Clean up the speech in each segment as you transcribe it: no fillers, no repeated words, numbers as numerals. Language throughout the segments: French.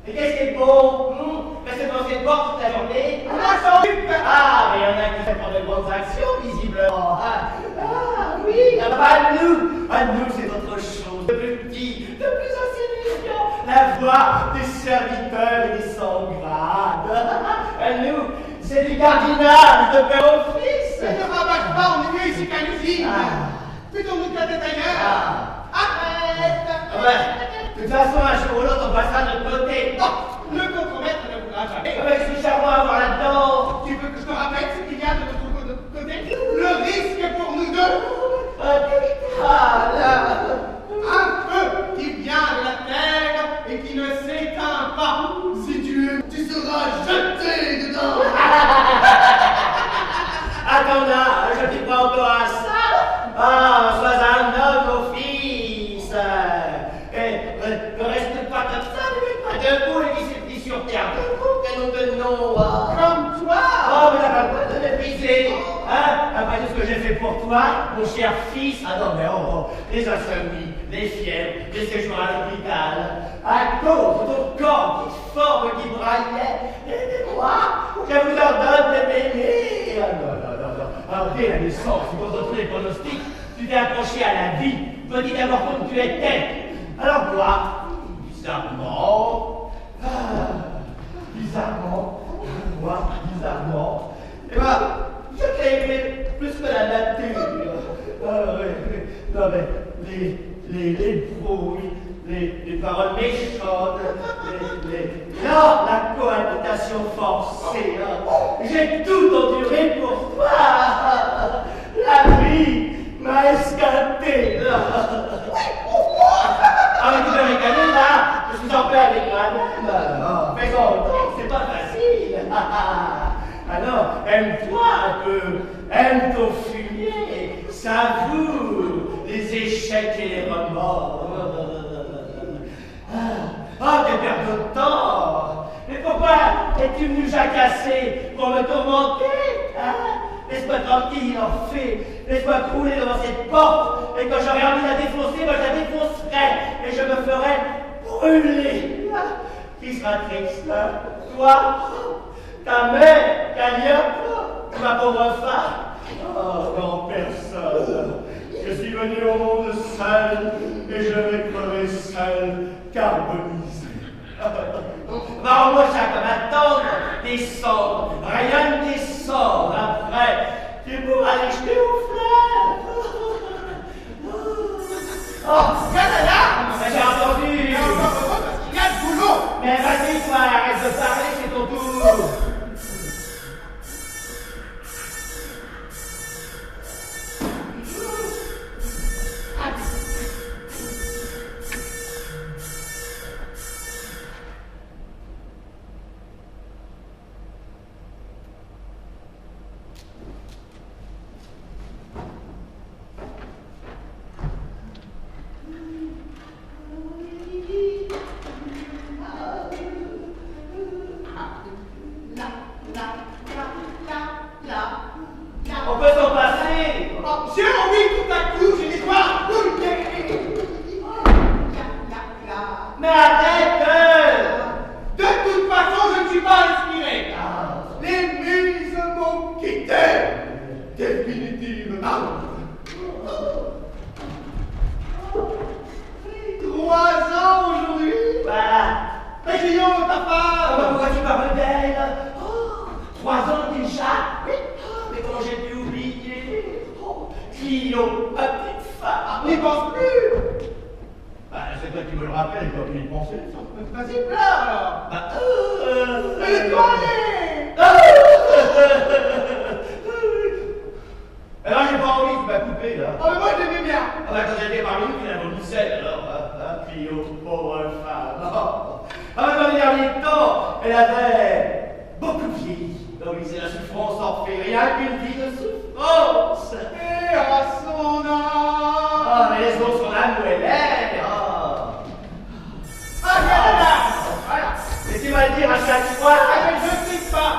Et qu'est-ce qui est beau? Rester dans cette porte toute la journée? Ah, mais il y en a qui font de bonnes actions, visiblement. Ah, oui, pas nous, c'est autre chose. De plus petit, de plus insignifiant. La voix des serviteurs et des sans-grades. Nous, c'est du cardinal, de père au fils. Mais ne rabâche pas, on est mieux ici qu'à l'usine. Plutôt-nous de la tête ailleurs. Arrête. Ouais. De toute façon, un jour ou l'autre, on passera de notre côté. Le contre-maître ne voudra jamais. Mais je suis charmant à voir là-dedans. Tu veux que je te rappelle ce qu'il y a de notre côté? Le risque pour nous deux. Un feu qui vient de la terre et qui ne s'éteint pas. Si tu seras jeté dedans. Attends là, je ne dis pas encore à ça. Ah, sois un homme au fils. Et ne reste pas comme ça, ne mets pas debout et qui s'est dit sur terre. Debout que nous tenons. Comme toi. Oh, mais t'as pas le droit de mépriser. Après tout ce que j'ai fait pour toi, mon cher fils. Ah non, mais les insomnies, les fièvres, les séjours à l'hôpital. À cause de ton corps difforme qui braillait. Aidez-moi, je vous ordonne de m'aimer. Ah non. Alors, dès la naissance, contre tous les pronostics, tu t'es accroché à la vie, petit d'abord comme tu étais. Alors moi, bizarrement, eh ben, je t'ai aimé plus que la nature. Non mais, les bruits, les paroles méchantes, non, la cohabitation forcée, j'ai tout enduré pour toi. La vie m'a esquinté, là. Ah, mais tu peux ricaner, là. Je suis en paix avec moi-même. Mais bon, c'est pas facile. Alors, aime-toi un peu. Aime ton fumier. Savoure les échecs et les remords. Ah, quelle perte de temps. Mais pourquoi es-tu venu jacasser pour me tourmenter? Laisse-moi tranquille, en fait. Laisse-moi crouler devant cette porte. Et quand j'aurai envie de la défoncer, moi je la défoncerai. Et je me ferai brûler. Qui sera triste? Toi? Ta mère? Calliope? Ma pauvre femme? Oh non, personne. Je suis venu au monde seul. Et je vais crever seul, carbonisé. Va en moi, comme attendre descendre, rien ne descendre après, tu pourras aller jeter au fleuve. Oh, Canada! J'ai entendu. Il y a de boulot. Mais vas-y, toi, arrête de parler, c'est ton tour. On peut s'en passer. J'ai envie tout à coup, j'ai des doigts. Mais arrête. De toute façon, je ne suis pas inspiré. Les muses m'ont quitté. Définitivement. 3 ans aujourd'hui. Voilà. Mais Guillaume, ta femme. Pourquoi tu parles d'elle? 3 ans déjà? Oui. Mais comment j'ai pu oublier? Clio, ma petite femme. N'y pense plus. C'est toi qui me le rappelles quand tu y pensais. Vas-y, pleure alors. Mais toi, Alors j'ai pas envie, tu m'as coupé là. oh, mais moi, je l'aimais bien. Ah bah quand j'étais parmi nous, tu la vomissais alors. Clio, pauvre femme. Ah mais dans les derniers temps, elle avait beaucoup vieilli. Donc c'est la souffrance en fait rien qu'une vie de souffrance. Et à son âme. Ah mais laisse donc son âme où elle est. Ah, Canada. Voilà. Mais tu vas le dire à chaque fois. Ah, mais je ne sais pas.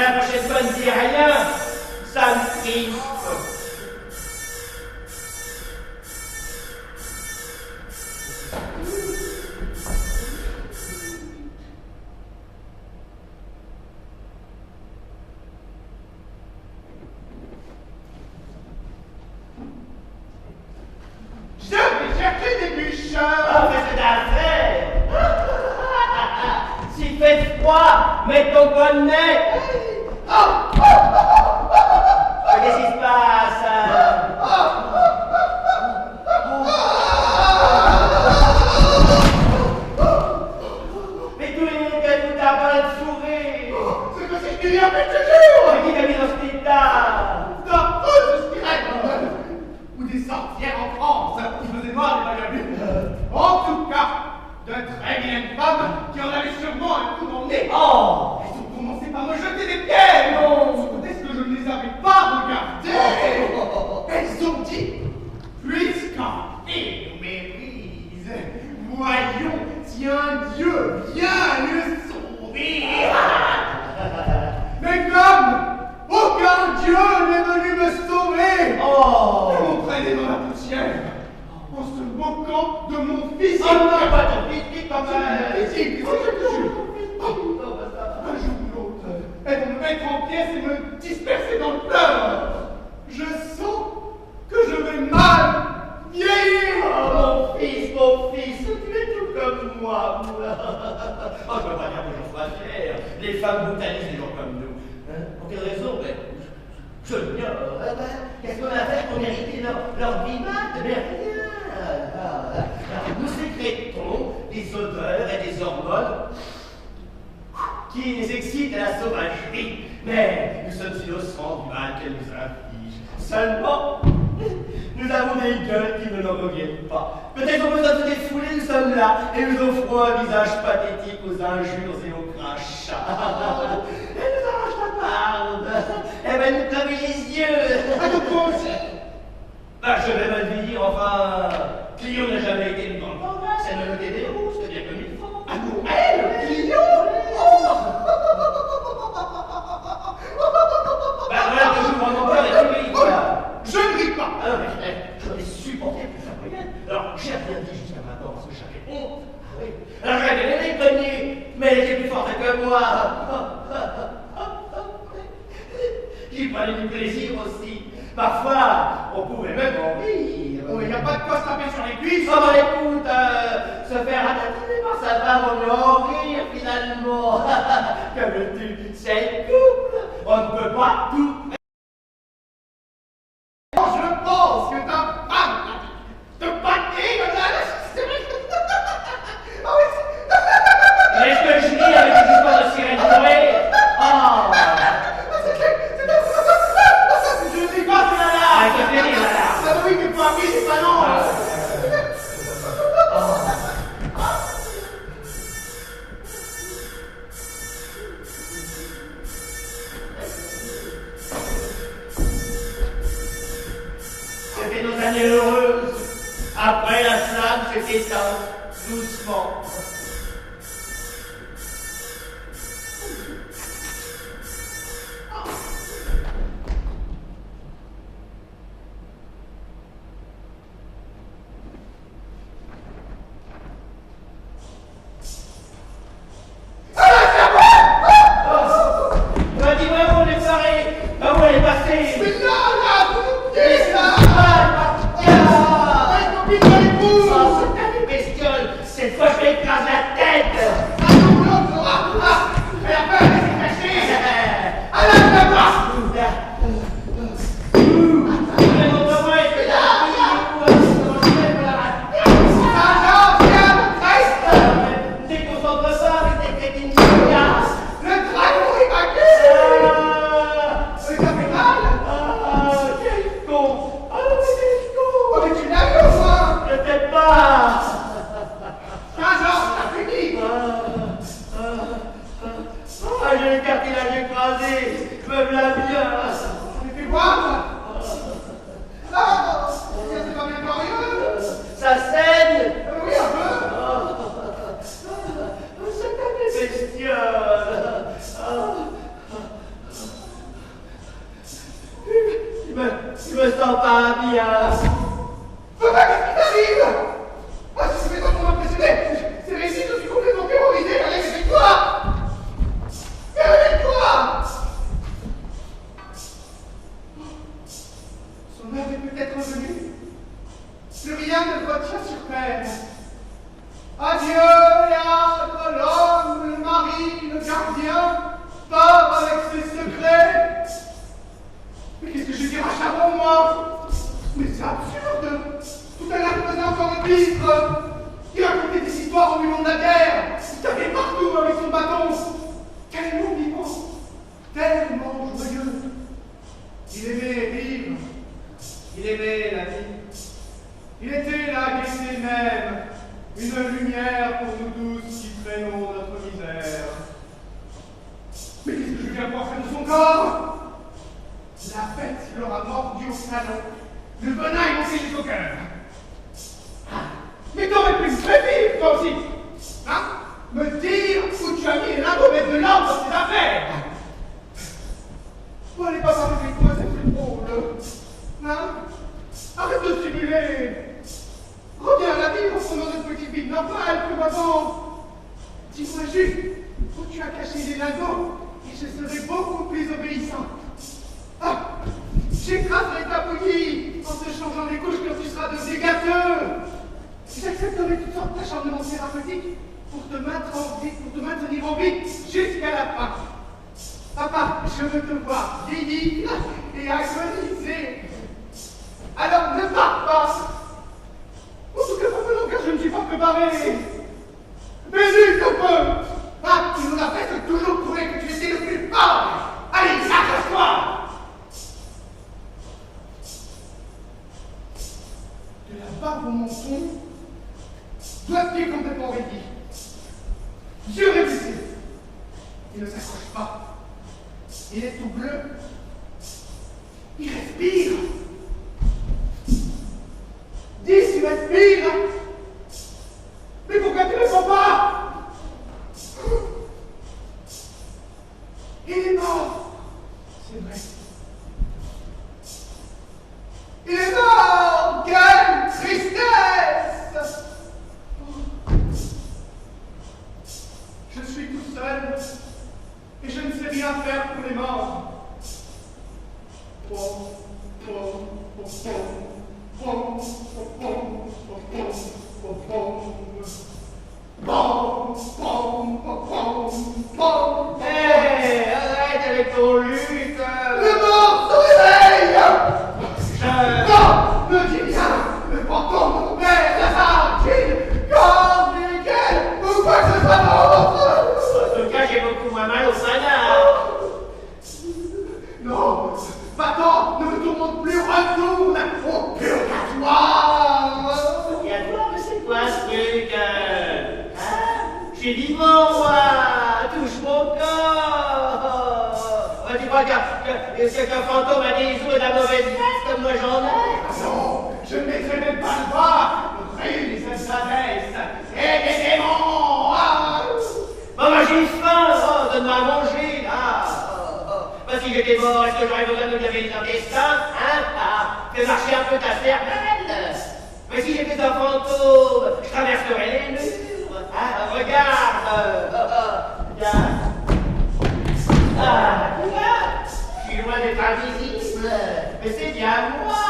la prochaine fois, ne dis rien. Ça me crispe. Je vais chercher des bûches. Ah, mais c'est d'affaire. S'il fait froid, mets ton bonnet. Qu'est-ce qui se passe? Mais tous les minutes qu'elle nous a pas de sourire. C'est que c'est ce qu'il y a, mais je te jure. Mais qui t'a mis dans cet état? D'affreuses sirènes. Ou des sorcières en France. Il faisait noir, j'ai pas bien vu. En tout cas, de très vilaines femmes qui en avaient sûrement un coup dans le nez. Oh! Elles ont commencé par me jeter des pierres. Non! Est-ce que je ne les avais pas regardées? Elles ont dit, puisqu'un fée nous méprise, voyons si un dieu vient le sauver. Mais comme aucun dieu n'est venu me sauver, Oh! ils m'ont traîné dans la poussière en se moquant de mon physique. Oh non, pas ton physique, quand même! Physique, c'est ce que je jure. Un jour ou l'autre, elles vont me mettre en pièces et me disperser dans le pleur. Je sens que je vais mal vieillir. Oh, mon fils, tu es tout comme moi. Oh, je peux pas dire que j'en sois fier. Les femmes brutalisent les gens comme nous. Hein? Pour quelle raison? Ben, je l'ignore. Qu'est-ce qu'on a fait pour mériter leur vivante? Mais rien. Nous sécrétons des odeurs et des hormones qui nous excitent à la sauvagerie. Mais nous sommes innocents du mal qu'elle nous inflige. Seulement, nous avons des gueules qui ne nous reviennent pas. Peut-être qu'on besoin de se défouler, nous sommes là, et nous offrons un visage pathétique aux injures et aux crachats. Elle nous arrache la barbe. Elle va nous crever les yeux. À ton compte. Ben, je vais mal lui dire, enfin, Clio n'a jamais été une grande tendresse, elle me mettait des rousses, c'est bien comme il faut. Ah non, elle, Clio. Ben voilà que j'ouvre mon cœur et tu ris, voilà. Je ne ris pas. Alors, je l'ai supporté plus la moyenne. Alors, j'ai rien dit jusqu'à maintenant parce que j'avais honte. Ah oui. Alors, j'avais les connues, mais elle était plus forte que moi. J'y prenais du plaisir aussi. Parfois, on pouvait même en rire. Oh, il n'y a pas de quoi se taper sur les cuisses. Oh, ben écoute, se faire rattatiner par sa femme, on peut en rire finalement. Que veux-tu? C'est le couple. On ne peut pas tout. Je pense que ta femme te battait comme la... Ah oui, Est-ce que je ris avec des histoires de sirènes dorées? Oh! je ne sais pas, c'est la larme. Ah, je fais rire, la larme. Ah oui, mais pas oui, c'est pas non. C'était nos années heureuses. Après, la flamme s'est éteinte, doucement. Bah, dis-moi où on est paré, bah, où elle est passée. Mais là, vous Mais là. ça, Copine de l'épouse. oh, c'est des bestioles. Cette fois, je vais écraser la tête. Ah non, l'autre sera. Elle a peur, elle s'est cachée. À la main. Montre-moi, est-ce que t'as pris comment je fais pour la rater? Déconcentre pas avec tes crétines de casse. Le dragon est vaincu. C'est capital. Ah, quel con. Ah, mais quel Oh, con. mais tu l'as vu au moins. Je t'aime pas. 15 ans, t'as fini. Ah, j'ai le cartilage écrasé. Je me blâme bien. Mais fais voir. Ah, c'est pas bien glorieux. Ça saigne. Oui, un peu. C'est un bestioles. rien ne retient sur terre. Adieu, Léandre, l'homme, le mari, le gardien, part avec ses secrets. Mais qu'est-ce que je dirai à Charon, moi? Mais c'est absurde. Tout à l'heure, il faisait encore le pitre. Il racontait des histoires au milieu de la guerre. Il tapait partout avec son bâton. Tellement vivant, tellement joyeux. Il aimait vivre. Il aimait la vie. Il était la gaieté même, une lumière pour nous tous qui traînons notre misère. Mais qu'est-ce que je viens pouvoir faire de son corps? La bête leur a mordu au salon. Le venin est monté jusqu'au cœur. Ah, mais t'aurais pu me prévenir, toi aussi. Hein? Me dire où tu as mis l'ingomètre de l'ordre dans tes affaires. Vous n'allez pas parler avec moi, c'est plus drôle. Hein? Arrête de simuler. Reviens à la vie en prenant notre petite vie normale comme avant. Dis-moi juste où tu as caché les lingots et je serai beaucoup plus obéissant. Ah, j'écraserai ta bouillie en te changeant les couches quand tu seras devenu gâteux. J'accepterai toutes sortes d'acharnements thérapeutiques pour te maintenir en vie jusqu'à la fin. Papa, je veux te voir vieillir et agoniser. Alors ne pars pas. En tout cas, pas maintenant, car je ne suis pas préparé. Mais nul te peut. Ah, tu nous as presque toujours prouvé que tu étais le plus fort. Allez, accroche-toi. De la barbe au menton, doigt-pied complètement réduit. Yeux révulsés. Il ne s'accroche pas. Il est tout bleu. Il respire. Dis, tu respires. Mais pourquoi tu ne réponds pas? Il est mort. C'est vrai. Il est mort. Quelle tristesse. Je suis tout seul et je ne sais rien faire pour les morts. Hé, arrête avec ton lutte. Le mort se réveille. Non, ne dis rien. Le fantôme de mon père, Lazare, Gilles, Corps, Nickel, ou quoi que ce soit d'autre. En tout cas, j'ai beaucoup moins mal au fanard. Non, va-t'en, ne me tourmente plus, retourne au purgatoire. Purgatoire, mais c'est quoi ce truc? Je suis vivant, moi. Touche mon corps. Tu crois qu'un fantôme a des os et de la mauvaise graisse comme moi j'en ai? Ah non, je ne mettrai même pas le bras. Rue des Sabès et des démons. Ah. Bon, bah, j'ai faim. Oh, donne-moi à manger, là. Bah, si j'étais mort, est-ce que j'aurais besoin de me laver les intestins? Fais marcher un peu ta cervelle. Mais si j'étais un fantôme, je traverserais les murs. Regarde. Regarde. Je suis loin d'être invisible. Mais c'est bien moi.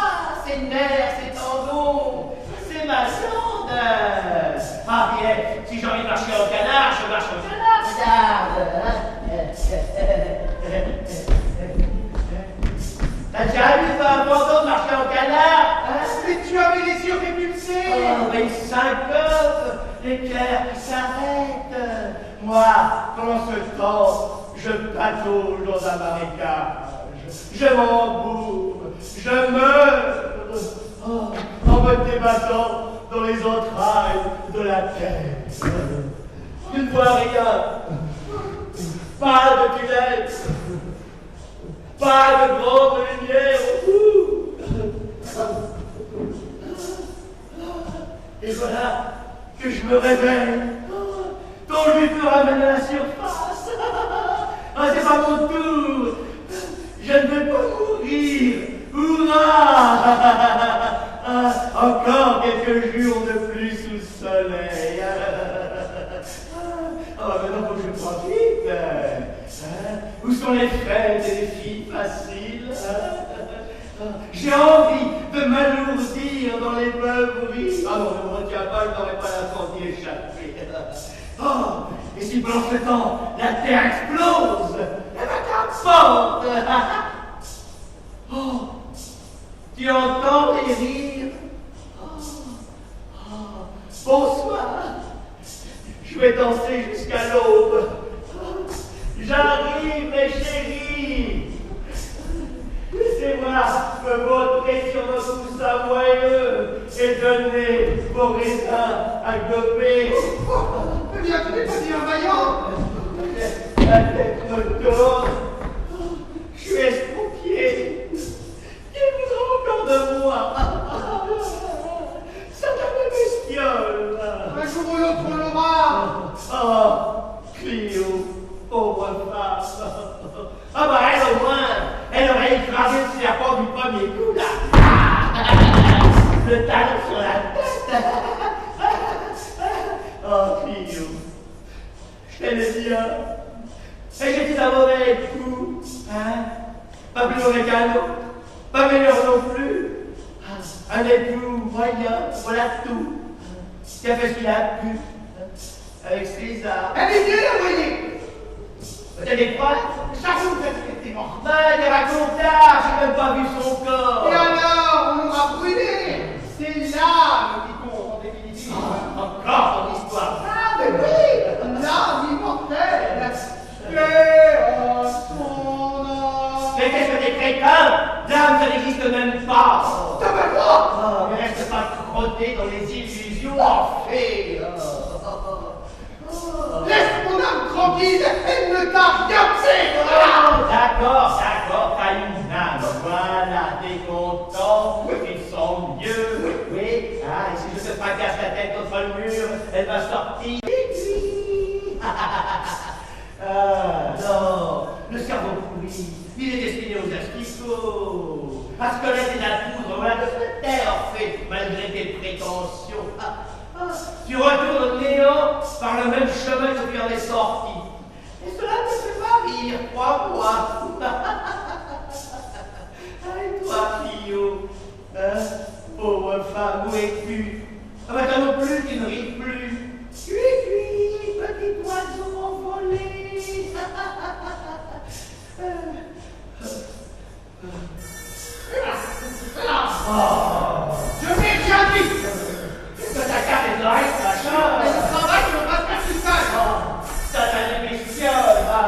C'est nerfs, c'est tendons. C'est ma viande. Ah, bien, si j'ai envie de marcher en canard, je marche en canard. Regarde. T'as déjà vu un fantôme marcher en canard? Mais tu avais les yeux répulsés. Oh, mais il syncope, les cœurs qui s'arrêtent. Moi, pendant ce temps, je patauge dans un marécage. Je m'emboume, je meurs. Oh, en me débattant dans les entrailles de la terre. Je ne vois rien. Pas de tunnel. Pas de grande lumière autour. Et voilà que je me réveille. Ton lui me ramène à la surface. Ah, c'est pas mon tour. Je ne vais pas mourir. Hurrah! Encore quelques jours de plus sous le soleil. Maintenant faut que je profite. Où sont les fêtes et les filles faciles? J'ai envie de m'alourdir dans les meubles. Ah non, ne me retiens pas, je n'aurais pas l'incendie échappé. Oh, et si pendant ce temps, la terre explose, eh ben qu'importe. Oh, tu entends les rires? Bonsoir. Je vais danser jusqu'à l'aube. J'arrive, mes chéris. Laissez-moi me vautrer sur vos coussins moelleux et donner vos raisins à gober. Eh bien, tu n'es pas dit un vaillant. La tête me tourne. Je suis estropié. Qui voudra encore de moi? Ça me bestiole. Un jour ou l'autre, on l'aura. Oh, Clio, pauvre femme. Ah bah elle au moins, elle aurait écrasé le serpent du premier coup là. Le talon sur la tête. Oh Clio, je t'aimais bien. Et j'étais un mauvais époux. Hein? Pas plus mauvais qu'un autre, pas meilleur non plus. Un époux moyen, voilà tout. Qui a fait ce qu'il a pu. Avec César. Elle est vieille, vous voyez. T'as des preuves? J'avoue que elle était morte. Ben, des racontards, j'ai même pas vu son corps. Et alors, on l'aura brûlé. C'est l'âme qui compte, en définitive. Encore ton histoire. Ah, mais oui, l'âme immortelle. Et son âme. Mais qu'est-ce que des crétins? L'âme, ça n'existe même pas. T'as pas le droit. Oh, mais reste pas crotté dans les illusions en fait. Laisse mon âme tranquille, elle ne t'a rien fait. D'accord, t'as une âme. Voilà, t'es content, tu te sens mieux. Oui, ah, et si je te fracasse la tête contre le mur, elle va sortir. Ah, non, le cerveau pourri, il est destiné aux asticots. Parce que là, c'est la poudre, voilà de cette terre, en fait, malgré tes prétentions. Tu retournes au néant par le même chemin que tu en es sorti. Et cela ne te fait pas rire, crois-moi. Et toi, Clio, hein, pauvre femme, où es-tu? Ah ben, toi non plus, tu ne ris plus. Cui, petit oiseau envolé. Je n'ai rien dit. Que ta carte est oreille, machin. Mais le travail ne va pas faire tout seul. Ça t'a des bestioles, va.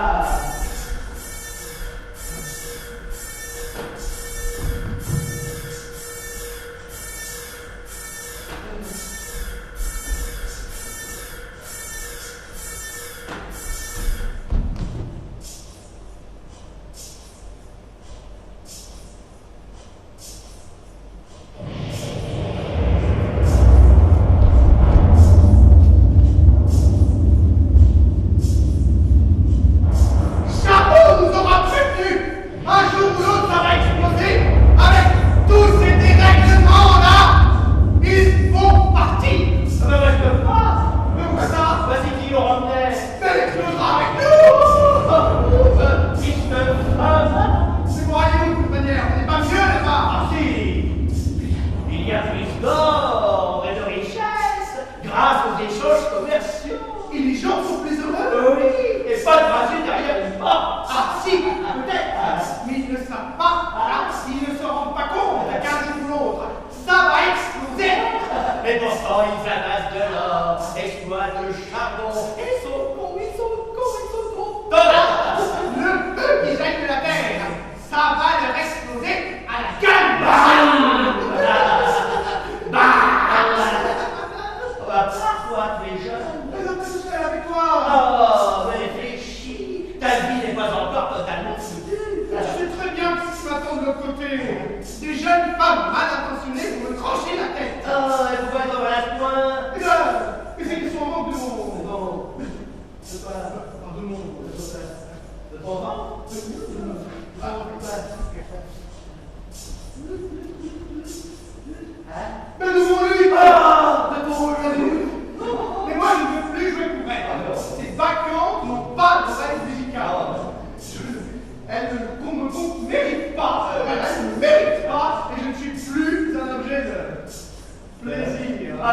De ton vent?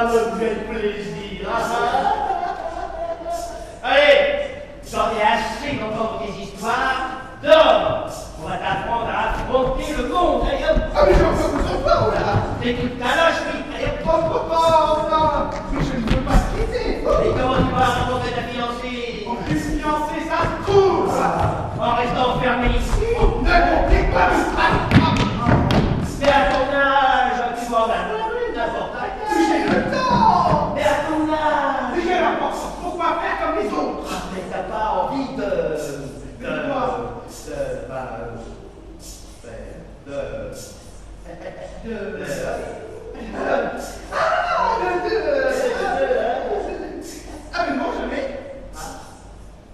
ça me fait plaisir. Allez, j'en ai assez d'entendre des histoires d'hommes. On va t'apprendre à affronter le monde, allez hop. Ah mais j'en peux vous en pas, là. T'écoutes ta loge, oui, allez hop. Papa, mais je ne veux pas te quitter. Et comment tu vas rencontrer ta fiancée? En plus fiancé, ça se trouve. En restant enfermé ici? Ne complique pas le travail. Mais à ton âge, tu vas en avoir une n'importe laquelle. J'ai le temps. Mais à ton âge. J'ai l'importance. Pourquoi faire comme les autres? Ah, mais t'as pas envie Ah mais non, jamais.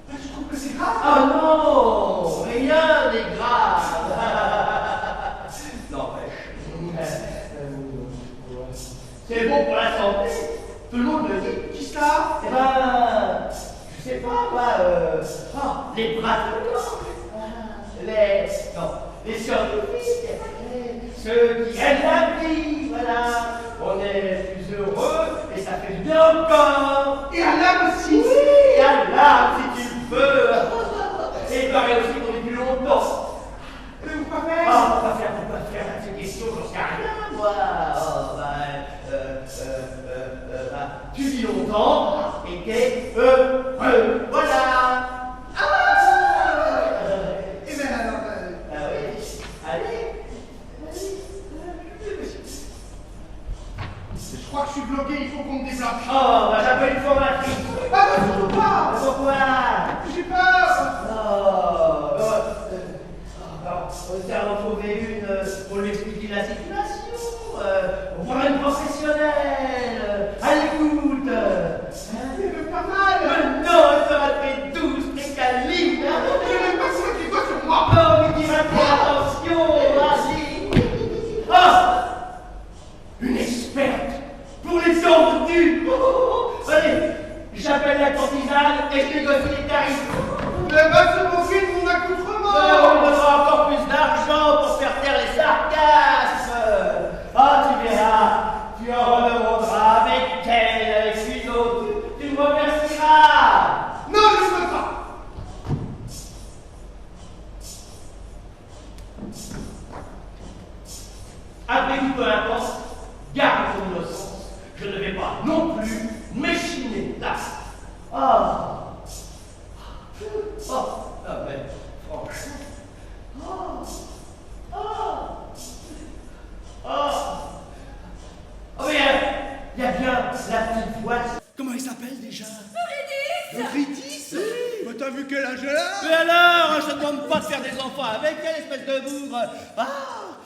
Je trouve que c'est grave. Oh non, rien n'est grave. N'empêche. C'est bon pour la santé. Tout le monde le dit. Qui ça? Eh ben, je sais pas, quoi, les bras les scientifiques, ceux qui aiment la vie, voilà. On est plus heureux et ça fait du bien encore. Et à l'âme aussi. Oui, à l'âme si tu veux. Et il paraît aussi qu'on est plus longtemps. Mais vous pas faire? Ah, on va faire cette question, j'en sais rien, moi. Tu vis longtemps et t'es heureux. Voilà. Eh bien alors, Ah oui, allez. je crois que je suis bloqué, il faut qu'on me débloque. Oh, j'appelle une formatrice. Ah non, surtout pas. Pourquoi? J'ai peur. On s'est en trouvé une pour lui expliquer la situation. Voir une professionnelle. À l'écoute. Mais pas mal. Mais non, elle sera très douce, très câline. Je n'aime pas ça qui doit sur moi. Non, mais dis-moi attention, vas-y. Oh, une experte pour les tordus. Allez, j'appelle la courtisane et je négocie les tarifs. Elle va se moquer de mon accoutrement. On me donnera encore plus d'argent pour faire taire les sarcasmes. Ah, tu verras, tu en redemanderas avec elle, avec une autre. Tu me remercieras. Non, je ne veux pas. Après tout, peu importe, garde ton innocence. Je ne vais pas non plus m'échiner là. Ah. Mais franchement. Oh, mais il y a bien la petite boîte. Comment il s'appelle déjà? Eurydice. Mais t'as vu quel âge elle a? Mais alors, je te demande pas de faire des enfants avec elle, espèce de bougre. Ah,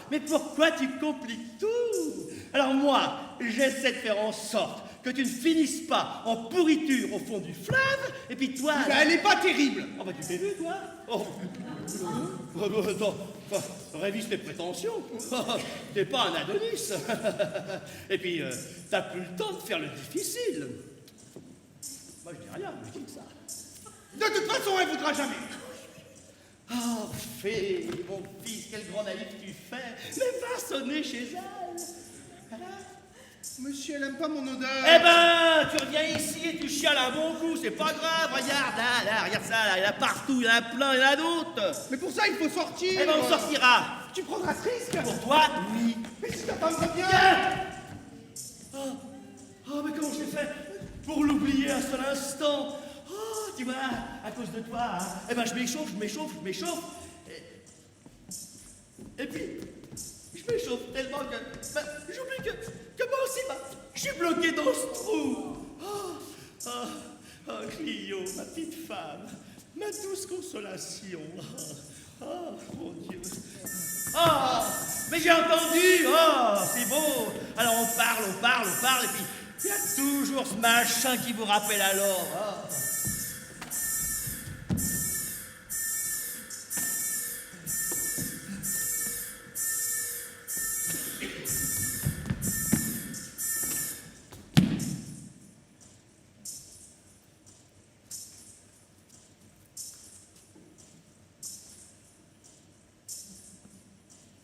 mais pourquoi tu compliques tout? Alors moi, j'essaie de faire en sorte que tu ne finisses pas en pourriture au fond du fleuve, et puis toi... Ben, elle est pas terrible. Oh bah tu t'es vu, toi? Oh. Attends, révise tes prétentions. T'es pas un Adonis. Et puis, t'as plus le temps de faire le difficile. Moi, je dis rien, je dis que ça. De toute façon, elle voudra jamais. Oh, fée, mon fils, quel grand naïf tu fais. Mais va sonner chez elle. Voilà. Monsieur, elle aime pas mon odeur. Eh ben, tu reviens ici et tu chiales un bon coup, c'est pas grave, regarde, là, regarde ça, là, il y en a partout, il y en a plein, il y en a d'autres. Mais pour ça, il faut sortir. Eh ben, on sortira. Tu prendras ce risque. Pour toi, oui. Mais si ta femme revient. Oh, mais comment j'ai fait pour l'oublier un seul instant? Oh, tu vois, à cause de toi, hein. Eh ben, je m'échauffe. Et puis, je m'échauffe tellement que j'oublie que moi aussi, je suis bloqué dans ce trou. Oh, Clio, ma petite femme, ma douce consolation. Oh, mon Dieu. Oh, mais j'ai entendu. Oh, c'est beau. Alors on parle, et puis il y a toujours ce machin qui vous rappelle alors. Oh.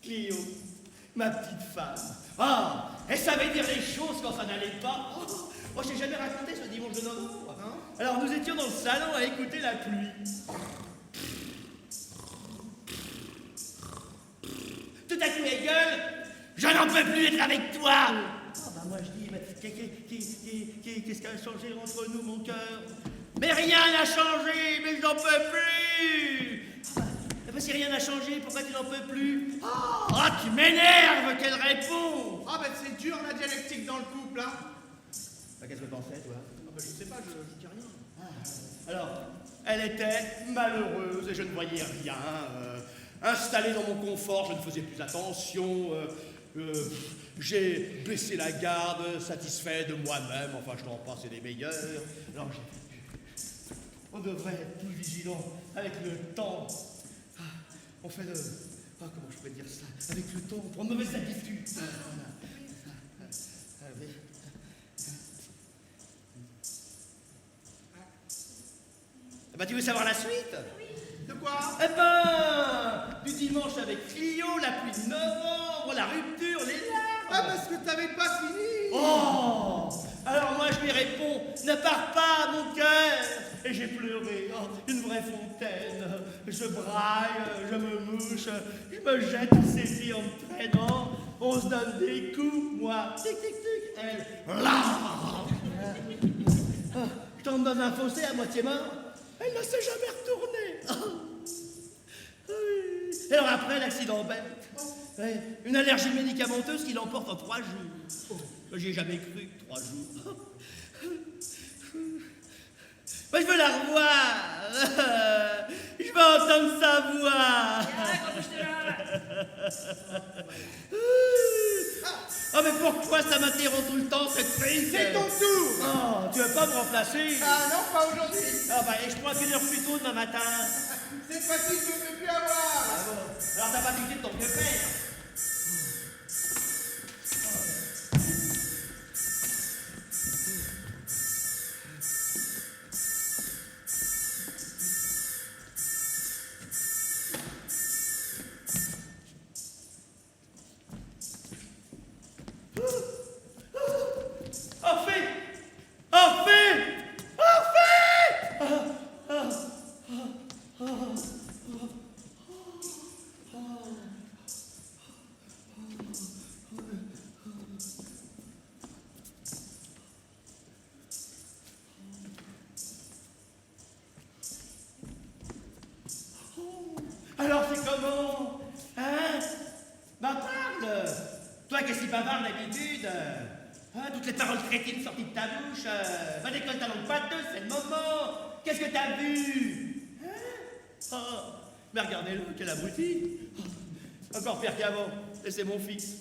Clio, ma petite femme. Ah, elle savait dire les choses quand ça n'allait pas. Oh, de novembre. Non. Alors nous étions dans le salon à écouter la pluie. Tout à coup, elle gueule, je n'en peux plus être avec toi. Ah bah moi je dis, mais qu'est-ce qui a changé entre nous, mon cœur? Mais rien n'a changé, mais je n'en peux plus. Ah bah si rien n'a changé, pourquoi tu n'en peux plus? Ah, tu m'énerves, qu'elle répond. Ah ben c'est dur la dialectique dans le couple, hein. Bah, qu'est-ce que t'en sais, toi? Ah ben je sais pas, je dis rien. Alors, elle était malheureuse et je ne voyais rien. Installé dans mon confort, je ne faisais plus attention. J'ai baissé la garde, satisfait de moi-même. Enfin, je t'en passe, c'est des meilleurs. Alors, on devrait être plus vigilant avec le temps. On fait comment je peux dire ça? Avec le temps, on prend de mauvaises habitudes. Oui. Bah, tu veux savoir la suite? De quoi? Eh ben, du dimanche avec Clio, la pluie de novembre, la rupture, les larmes. Ah parce que t'avais pas fini. Oh! Alors moi je lui réponds, ne pars pas mon cœur. Et j'ai pleuré, une vraie fontaine. Je braille, je me mouche, je me jette à ses pieds en me traînant. On se donne des coups, moi, tic tic tic, elle, là. Je tombe dans un fossé à moitié mort. Elle ne s'est jamais retournée. Et alors après, l'accident bête. Ouais, une allergie médicamenteuse qui l'emporte en 3 jours. J'y ai jamais cru, 3 jours. Moi, je veux la revoir. Je veux entendre sa voix. Oh, mais pourquoi ça m'interrompt tout le temps, cette crise? C'est ton tour. Oh, tu veux pas me remplacer? Ah non, pas aujourd'hui. Ah bah, et je crois qu'une heure plus tôt demain matin. Cette fois-ci, je ne peux plus avoir. Ah bon. Alors t'as pas piqué de ton vieux père? Alors c'est comment? Hein? Bah parle! Toi qui es si bavard d'habitude, hein, toutes les paroles crétines sorties de ta bouche, va décolle ta langue pâteuse, c'est le moment! Qu'est-ce que t'as vu? Hein? Oh, mais regardez-le, quel abruti! Oh, encore pire qu'avant, et c'est mon fils.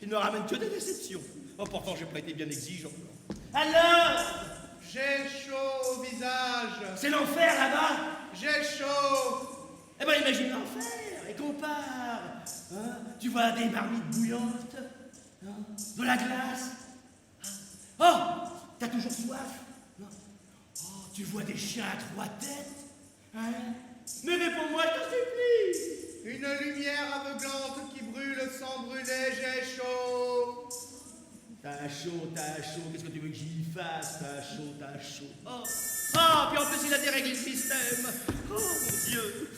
Il ne me ramène que des déceptions. Oh, pourtant j'ai pas été bien exigeant. Alors? J'ai chaud au visage. C'est l'enfer là-bas! J'ai chaud. Eh ben imagine l'enfer et compare. Hein? Tu vois des marmites bouillantes, hein? De la glace. Oh, t'as toujours soif? Non. Oh, tu vois des chiens à 3 têtes. Hein? Mais réponds-moi, je t'en supplie. Une lumière aveuglante qui brûle sans brûler. J'ai chaud. T'as chaud, qu'est-ce que tu veux que j'y fasse? T'as chaud. Oh, oh, puis en plus il a déréglé le système. Oh mon Dieu.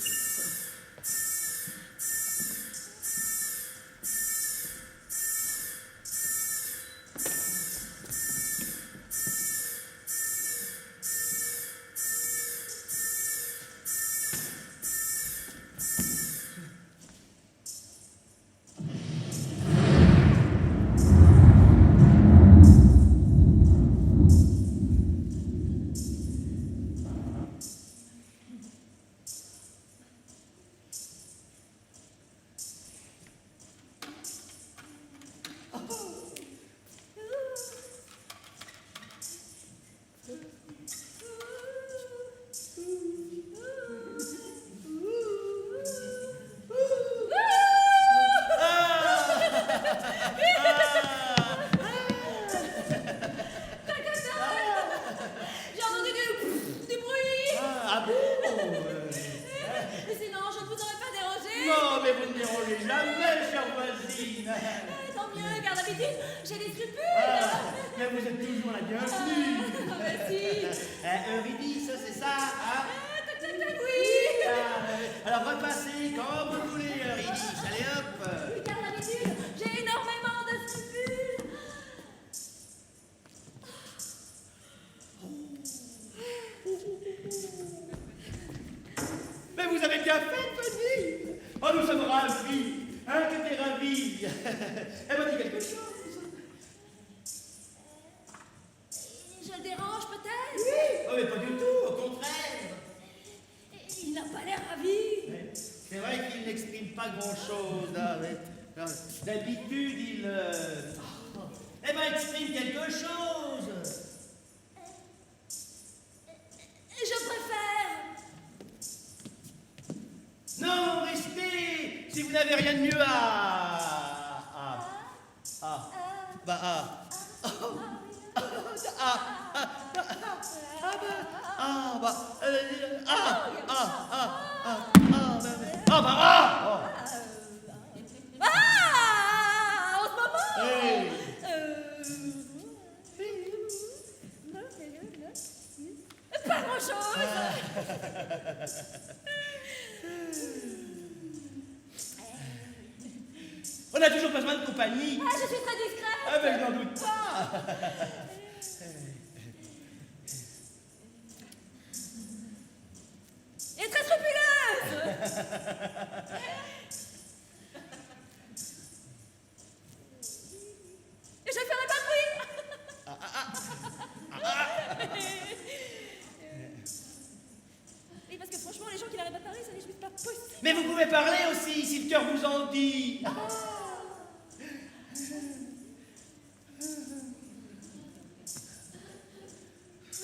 bienvenue. Merci. Eurydice, c'est ça, hein? Oui. Alors repassez quand vous voulez, Eurydice. Allez hop. Oui, car d'habitude, j'ai énormément de scrupules. Mais vous avez bien fait de venir. Oh, nous sommes ravis. Hein, que t'es ravis. Elle m'a dit quelque chose. Je le dérange peut-être? Oui. Oh, mais pas du tout, au contraire. Il n'a pas l'air ravi. C'est vrai qu'il n'exprime pas grand-chose. D'habitude, il exprime quelque chose. Je préfère. Non, restez. Si vous n'avez rien de mieux En ce moment? Pas grand-chose. On a toujours besoin de compagnie. Ah, je suis très discrète. Ah, ben je n'en doute pas. Et très scrupuleuse. Et je ne ferai pas de bruit. Oui, parce que franchement, les gens qui n'arrivent pas de parler, ça n'est juste pas possible. Mais vous pouvez parler aussi, si le cœur vous en dit.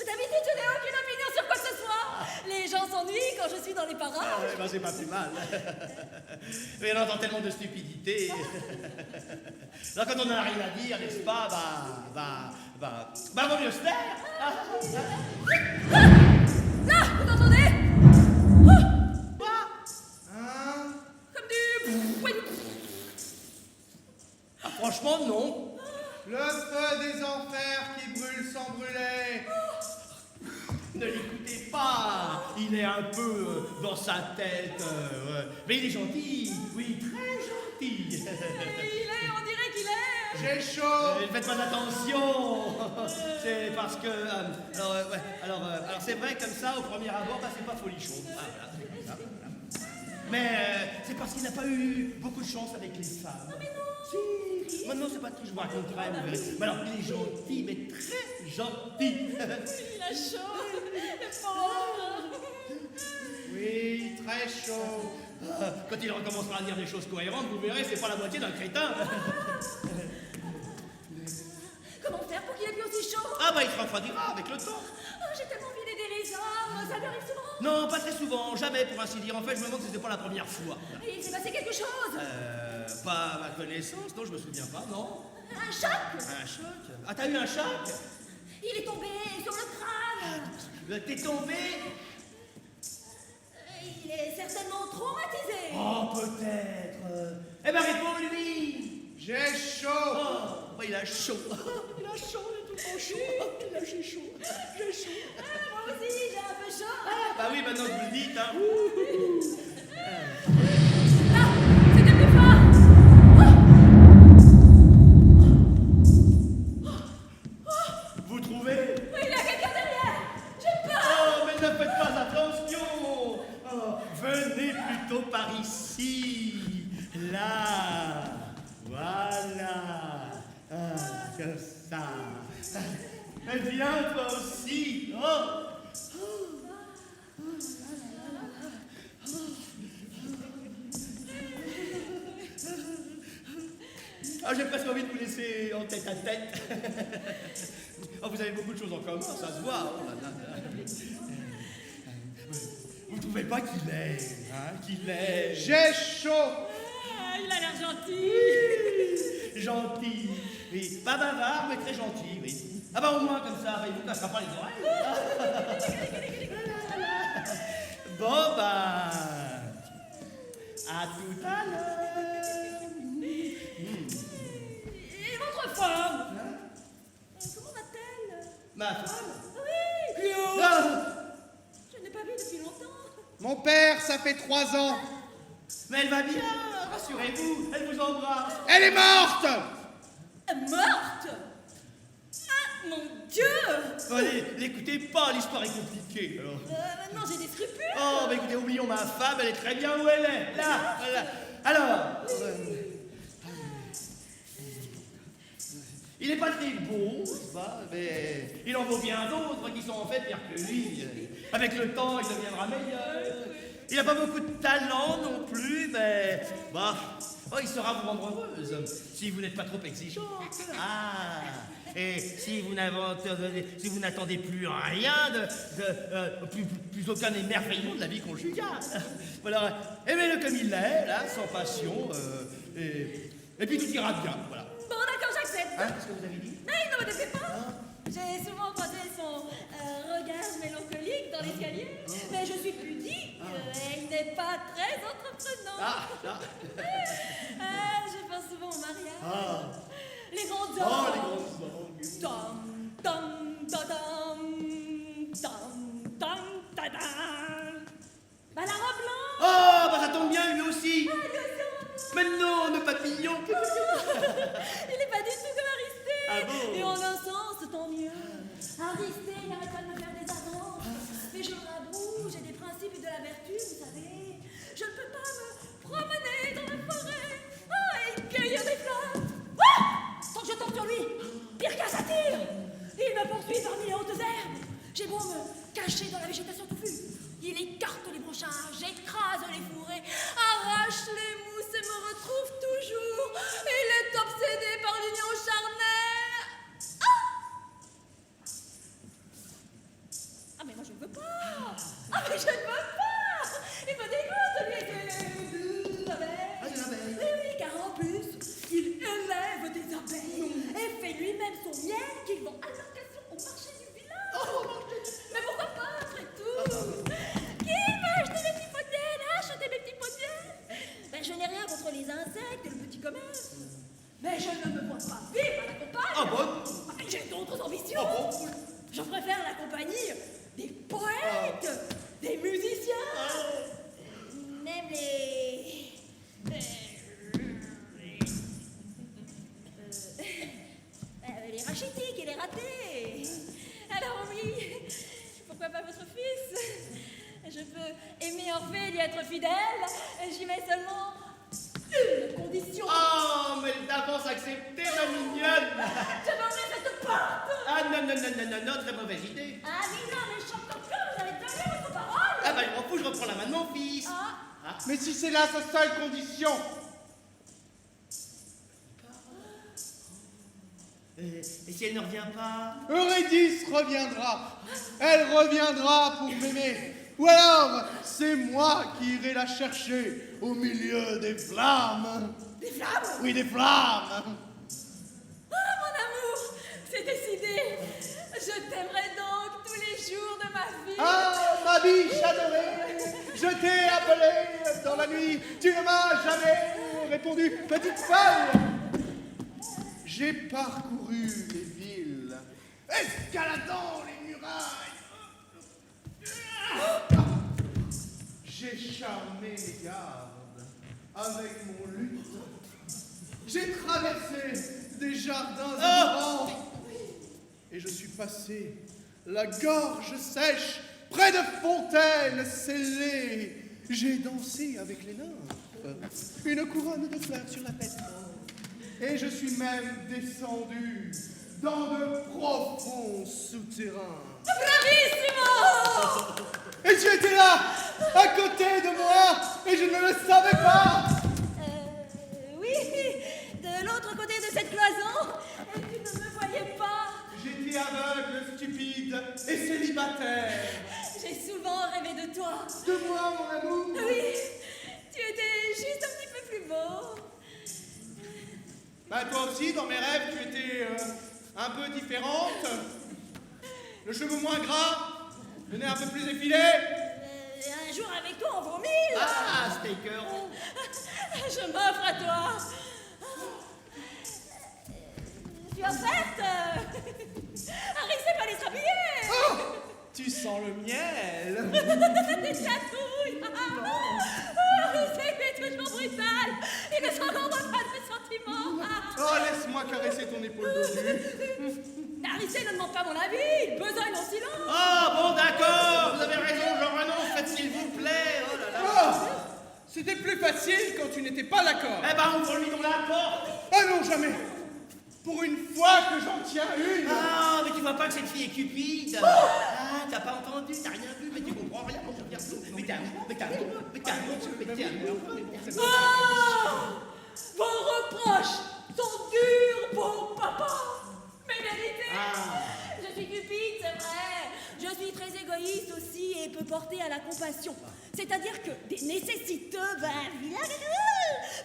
D'habitude, je n'ai aucune opinion sur quoi que ce soit. Les gens s'ennuient quand je suis dans les parages. C'est pas plus mal. Mais on entend tellement de stupidité. Alors quand on n'a rien à dire, n'est-ce pas, vaut mieux se taire. Là, vous entendez? Hein? Comme du... voyou. Ah, franchement, non. Le feu des enfers qui brûle sans brûler. Ne l'écoutez pas. Il est un peu dans sa tête. Mais il est gentil. Oui, très gentil. Il est, on dirait qu'il est. J'ai chaud. Ne faites pas attention. C'est parce que... Alors, c'est vrai, comme ça, au premier abord, c'est pas folichon. Voilà. Mais c'est parce qu'il n'a pas eu beaucoup de chance avec les femmes. Mais non. Si. Maintenant, c'est pas tout, je vous raconterai, vous verrez. Mais alors, il est gentil, mais très gentil. Il a chaud. Le pauvre. Oui, très chaud. Quand il recommencera à dire des choses cohérentes, vous verrez, c'est pas la moitié d'un crétin. Comment faire pour qu'il ait plus aussi chaud? Ah bah, il se refroidira avec le temps. J'ai tellement envie d'aider les hommes. Ça lui arrive souvent? Non, pas très souvent, jamais pour ainsi dire. En fait, je me demande si c'était pas la première fois. Il s'est passé quelque chose. Pas à ma connaissance, non, je me souviens pas, non. Un choc. Un choc? Ah, t'as eu un choc? Il est tombé sur le crâne. T'es tombé? Il est certainement traumatisé. Oh, peut-être. Eh ben, réponds-lui. J'ai chaud. Oh, il a chaud. Il a chaud, il est tout en chaud. J'ai chaud. J'ai chaud. Moi aussi, j'ai un peu chaud. Bah oui, maintenant que vous le dites, hein. Là, c'était plus fort. Vous trouvez? Il y a quelqu'un derrière. J'ai peur. Oh, mais ne faites pas attention. Oh, venez plutôt par ici. Là. Voilà. Comme ça. Viens toi aussi. Oh. Ah, j'ai presque envie de vous laisser en tête à tête. Oh, vous avez beaucoup de choses en commun, ça se voit. Oh là là. Vous trouvez pas qu'il est, hein, qu'il est... J'ai chaud. Il a l'air gentil. Gentil, oui. Pas bavard, mais très gentil, oui. Ah bah au moins comme ça, il vous cassera pas les oreilles. Bon bah... à tout à l'heure. Et votre femme? Comment va-t-elle? Ma femme? Oui. Claude! Ah, Je ne l'ai pas vue depuis longtemps. Mon père, ça fait 3 ans. mais elle va bien, rassurez-vous, elle vous embrasse. Elle est morte! Morte? Ah, mon Dieu! Allez, n'écoutez pas, l'histoire est compliquée. Alors. Maintenant j'ai des scrupules. Oh, mais écoutez, oublions ma femme, elle est très bien où elle est. Là, voilà. Alors, il n'est pas très beau, n'est-ce pas, mais il en vaut bien d'autres qui sont en fait pires que lui. Avec le temps, il deviendra meilleur. Il n'a pas beaucoup de talent non plus, mais bah, oh, il saura vous rendre heureuse si vous n'êtes pas trop exigeante. Ah, et si vous n'attendez plus rien plus aucun émerveillement de la vie conjugale. Voilà, aimez-le comme il est, là, sans passion, et puis tout ira bien, voilà. Bon, d'accord, j'accepte. Hein, qu'est-ce que vous avez dit? Mais ne me défais pas. J'ai souvent croisé son regard mélancolique dans l'escalier, mais je suis pudique et il n'est pas très entreprenant. Ah, là. Je pense souvent au mariage. Ah. Les grandes Oh, orgues. les grosses orgues. Dam, dam, da, dam, dam, dam, da, dam. Bah, la robe blanche. Oh, bah ça tombe bien, lui aussi. Ah, lui aussi, en robe Mais non, nos papillons. Il n'est pas du tout comme Aristée. Ah bon? Et en un sens, tant mieux. Aristée, il n'arrête pas de me faire des avances. Mais je me rabrouche, j'ai des principes et de la vertu, vous savez. Je ne peux pas me promener dans la forêt. Et cueillir des fleurs. Tant que je tombe sur lui, pire qu'un satyre. Il me poursuit parmi les hautes herbes. J'ai beau me cacher dans la végétation touffue. Il écarte les branchages, écrase les fourrés, arrache les mousses et me retrouve toujours. Il est obsédé par l'union charnelle. Ah mais moi je ne veux pas. Ah mais je ne veux pas. Il me dégoûte, lui, et l'abeille. Ah, des abeilles. Oui, car en plus, il élève des abeilles et fait lui-même son miel qu'il vend à l'occasion au marché du village. Mais pourquoi pas, après tout? Qui veut acheter mes petits pots de miel? Achetez mes petits pots de miel. Ben, je n'ai rien contre les insectes et le petit commerce. Mais je ne me vois pas vivre à la campagne. Ah bon? J'ai d'autres ambitions. Ah bon? Je préfère la compagnie des poètes, des musiciens, même les rachitiques et les ratés. Alors oui, pourquoi pas votre fils? Je peux aimer Orphée et lui être fidèle. J'y mets seulement une condition. Oh, mais d'avance acceptée, ma mignonne. Je vendrai cette porte. Ah non, très mauvaise idée. Ah mais non, mais chante vous avez tenu votre parole. Ah bah je m'en fous, je reprends la main de mon fils. Ah. Mais si c'est là sa seule condition, Et si elle ne revient pas? Eurydice reviendra. Elle reviendra pour m'aimer. Ou alors, c'est moi qui irai la chercher au milieu des flammes. Des flammes? Oui, des flammes. Ah, mon amour, c'est décidé. Je t'aimerai donc tous les jours de ma vie. Ah, ma biche adorée, je t'ai appelé dans la nuit. Tu ne m'as jamais répondu, petite folle. J'ai parcouru les villes, escaladant les murailles. J'ai charmé les gardes avec mon luth. J'ai traversé des jardins ignorants. Et je suis passé la gorge sèche près de fontaines scellées. J'ai dansé avec les nymphes, une couronne de fleurs sur la tête. Et je suis même descendu dans de profonds souterrains. Bravissimo! Et tu étais là, à côté de moi, et je ne le savais pas. Oui, de l'autre côté de cette cloison, et tu ne me voyais pas. J'étais aveugle, stupide et célibataire. J'ai souvent rêvé de toi. De moi, mon amour. Oui, tu étais juste un petit peu plus beau. Bah toi aussi, dans mes rêves, tu étais un peu différente. Le cheveu moins gras, le nez un peu plus effilé. Un jour avec toi en vaut 1000. Ah, Staker. Je m'offre à toi. Tu es offerte? Arrêtez pas les straps Tu sens le miel. Des chatouilles. C'est toujours brutal. Il ne s'en rend pas de sentiments. Oh, laisse-moi caresser ton épaule dodue. Arissé ne demande pas mon avis. Il besogne en silence. Oh, bon, d'accord, vous avez raison, j'en renonce, faites s'il vous plaît. Oh là là. Oh, c'était plus facile quand tu n'étais pas d'accord. Eh ben, ouvre-lui donc la porte. Ah non, jamais. Pour une fois que j'en tiens une. Ah, mais tu vois pas que cette fille est cupide. Ah, t'as pas entendu, t'as rien vu, mais tu comprends rien. Mais t'es un Vos reproches sont durs, bon papa. Mais vérité, je suis cupide, c'est vrai. Je suis très égoïste aussi et peux porter à la compassion. C'est-à-dire que des nécessiteux,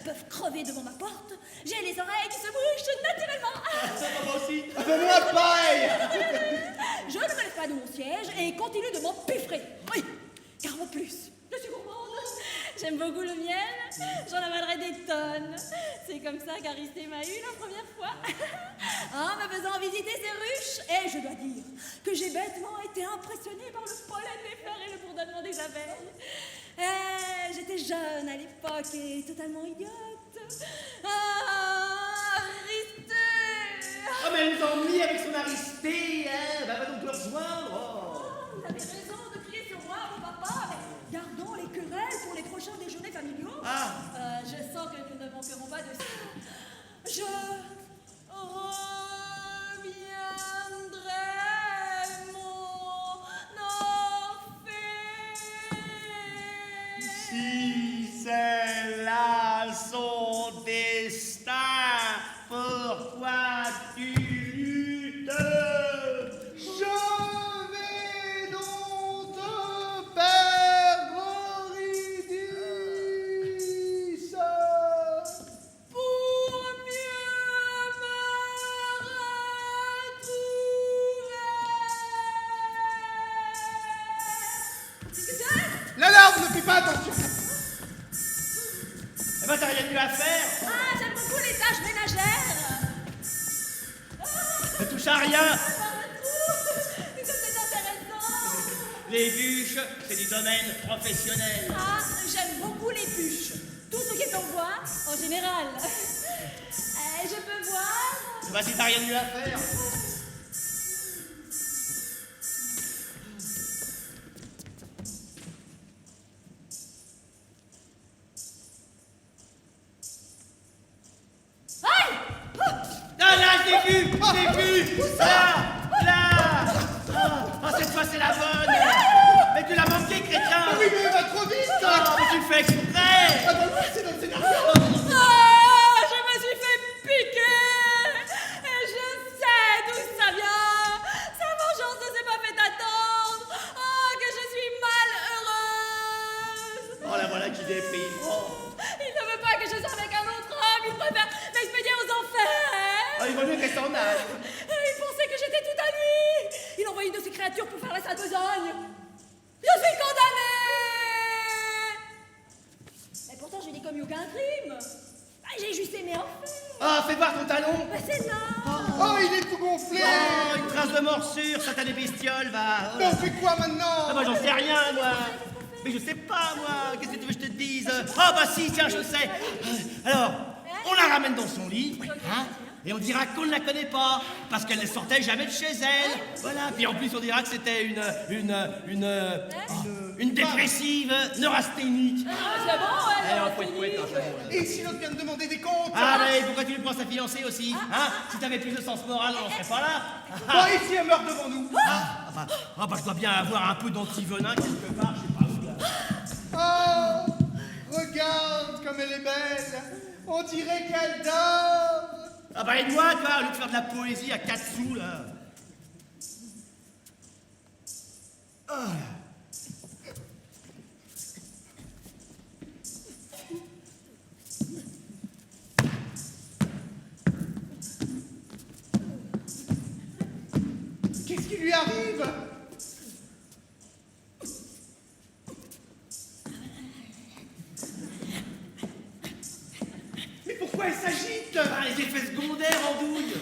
peuvent crever devant ma porte. J'ai les oreilles qui se bouchent naturellement. Moi aussi. Fais-moi pareil. Je ne me lève pas de mon siège et continue de m'empiffrer. Oui, car en plus, je suis gourmande. J'aime beaucoup le miel. J'en avalerai des tonnes. C'est comme ça qu'Aristée m'a eu la première fois. En me faisant visiter ses ruches. Et je dois dire que j'ai bêtement été impressionnée par le pollen des fleurs et le bourdonnement des abeilles. J'étais jeune à l'époque et totalement idiote. Aristée! Oh, mais elle nous ennuie avec son Aristée, hein. Bah, va donc le rejoindre. Oh. Vous avez raison de crier sur moi, mon papa, mais gardons les querelles pour les prochains déjeuners familiaux. Je sens que nous ne manquerons pas de ça. Je reviendrai, mon enfant. Si c'est là son destin, pourquoi tu luttes? Je vais donc te perdre, Eurydice. Pour mieux me retrouver. L'alarme, ne fais pas attention. Eh ben, t'as rien eu à faire. Ah, j'aime beaucoup les tâches ménagères. Ne touche à rien. Mais comme c'est intéressant. Les bûches, c'est du domaine professionnel. Ah, j'aime beaucoup les bûches. Tout ce qui est en bois, en général. Je peux voir. Bah, si t'as rien eu à faire. Aïe! Ah, là, je l'ai vu. Là. Ah, cette fois, c'est la bonne. Mais tu l'as manqué, crétin. Oui, mais va trop vite. Ah, mais tu le fais exprès. Ah bah oui, c'est dans le scénario. Ah, je me suis fait piquer. Et je sais d'où ça vient. Sa vengeance ne s'est pas fait attendre. Oh, que je suis malheureuse. Oh, la voilà qui déprime. Oh. Il ne veut pas que je sois avec un autre homme. Il préfère m'expédier aux enfers. Oh, il vaut mieux qu'elle s'en aille. Il pensait que j'étais tout à lui. Il envoie une de ses créatures pour faire la sale besogne. Je suis condamnée. Et pourtant, je n'ai commis aucun crime. J'ai juste aimé en fait. Ah, fais voir ton talon. Bah, c'est là. Oh, il est tout gonflé. Oh, une trace de morsure, satané bestiole, va. Oh Mais là. on fait quoi maintenant? Ah, moi, j'en sais rien, moi. Mais je sais pas, moi. Qu'est-ce que tu veux que je te dise? Ah, bah si, tiens, je sais. Alors, on la ramène dans son lit, hein, et on dira qu'on ne la connaît pas, parce qu'elle ne sortait jamais de chez elle. Voilà. Puis en plus, on dira que c'était une dépressive neurasthénique. C'est bon, ouais. Allez, on fouette, hein, Et si l'autre vient de demander des comptes? Ah, mais pourquoi tu lui prends sa fiancée aussi? Hein? Si t'avais plus de sens moral, on serait pas là. Bon, ici, elle meurt devant nous. Bah, je dois bien avoir un peu d'antivenin quelque part, je sais pas où, là. Oh, regarde comme elle est belle. On dirait qu'elle dort. Ah bah aide-moi, toi, au lieu de faire de la poésie à 4 sous, là. Ah. Qu'est-ce qui lui arrive? Mais pourquoi elle s'agite? Ah, les effets secondaires en douille.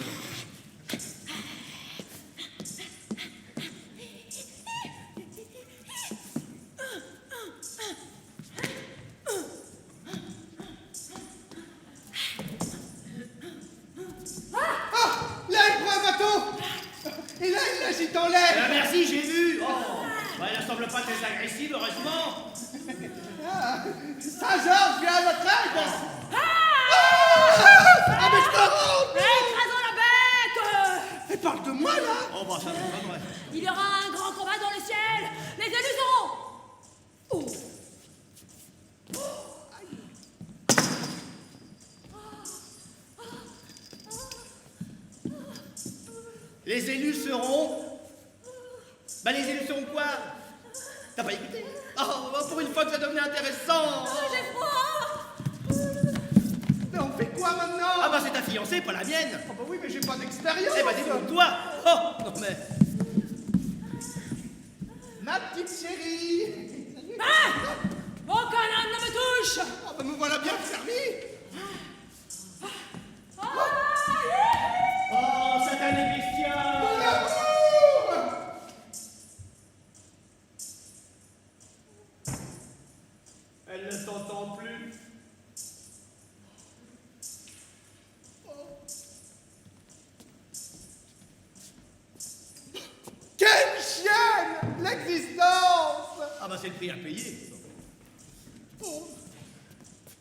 si, j'ai vu. Oh, bah, elle ne semble pas très agressive, heureusement. Saint-Georges vient à notre aide. Ah, mais je me rends. Écrasons la bête. Elle parle de moi, là. Oh, bah, ça c'est pas vrai. Il y aura un grand combat dans le ciel. Les élus seront... Oh. Les élus seront... Bah, les élus seront quoi? T'as pas écouté? Oh, pour une fois que ça devenait intéressant. J'ai froid. Mais on fait quoi maintenant? Ah, bah, c'est ta fiancée, pas la mienne. Oh, bah oui, mais j'ai pas d'expérience. Eh bah, débrouille-toi. Oh, non, mais... Ma petite chérie. Ah! Aucun âne ne me touche. Ah, bah me voilà bien servi. Oh, satané bestiole. Mon amour. Elle ne t'entend plus. Quelle chienne l'existence. Ah, bah, c'est le prix à payer. Oh,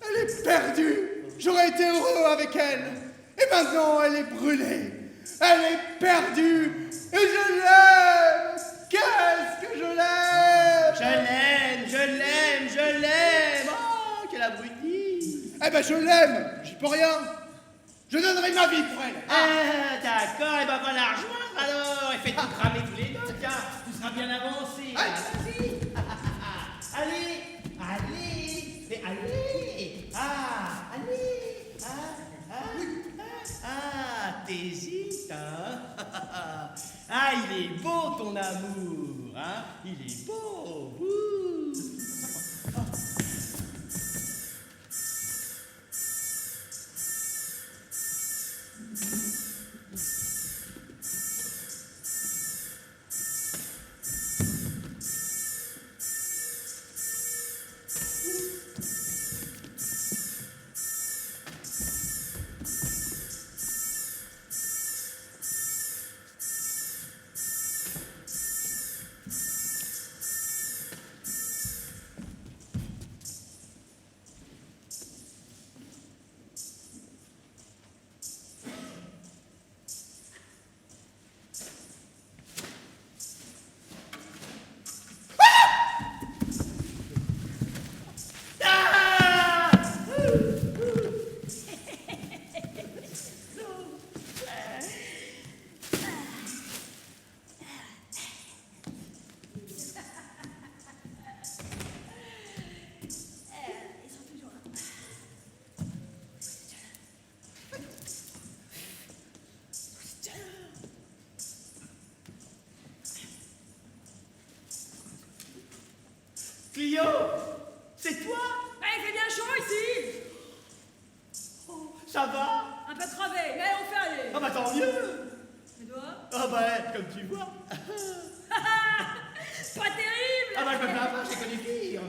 elle est perdue. J'aurais été heureux avec elle. Et maintenant, elle est brûlée. Elle est perdue. Et je l'aime. Qu'est-ce que je l'aime. Je l'aime. Oh, quel abruti. Eh ben, je l'aime. J'y peux rien. Je donnerai ma vie pour elle. Ah, d'accord, et ben va la rejoindre alors. Et faites-vous cramer tous les deux, tiens. Tu seras bien avancé. Vas-y. Allez. Mais allez. Ah, allez. T'hésites, hein. Ah, il est beau ton amour, hein. Il est beau. Ouh. Clio, c'est toi? Il fait bien chaud ici. Oh, ça va? Un peu crevé, mais on fait aller. Ah bah tant mieux. Et toi? Ah bah, comme tu vois. Pas terrible. Ah bah je me plains pas, j'ai connu pire.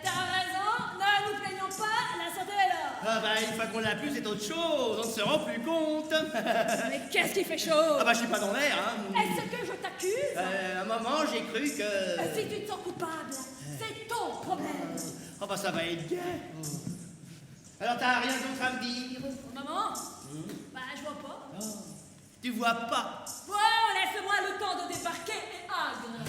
T'as raison, ne nous plaignons pas, la santé est là. Ah bah une fois qu'on l'a plus, c'est autre chose, on ne se rend plus compte. Mais qu'est-ce qui fait chaud? Ah bah je suis pas dans l'air, hein. Est-ce que je t'accuse? À un moment, j'ai cru que... Si tu te sens coupable, c'est ton problème. Oh bah ça va être gai. Alors t'as rien d'autre à me dire? Maman? Bah je vois pas. Oh, tu vois pas? Bon, laisse-moi le temps de débarquer et Agre.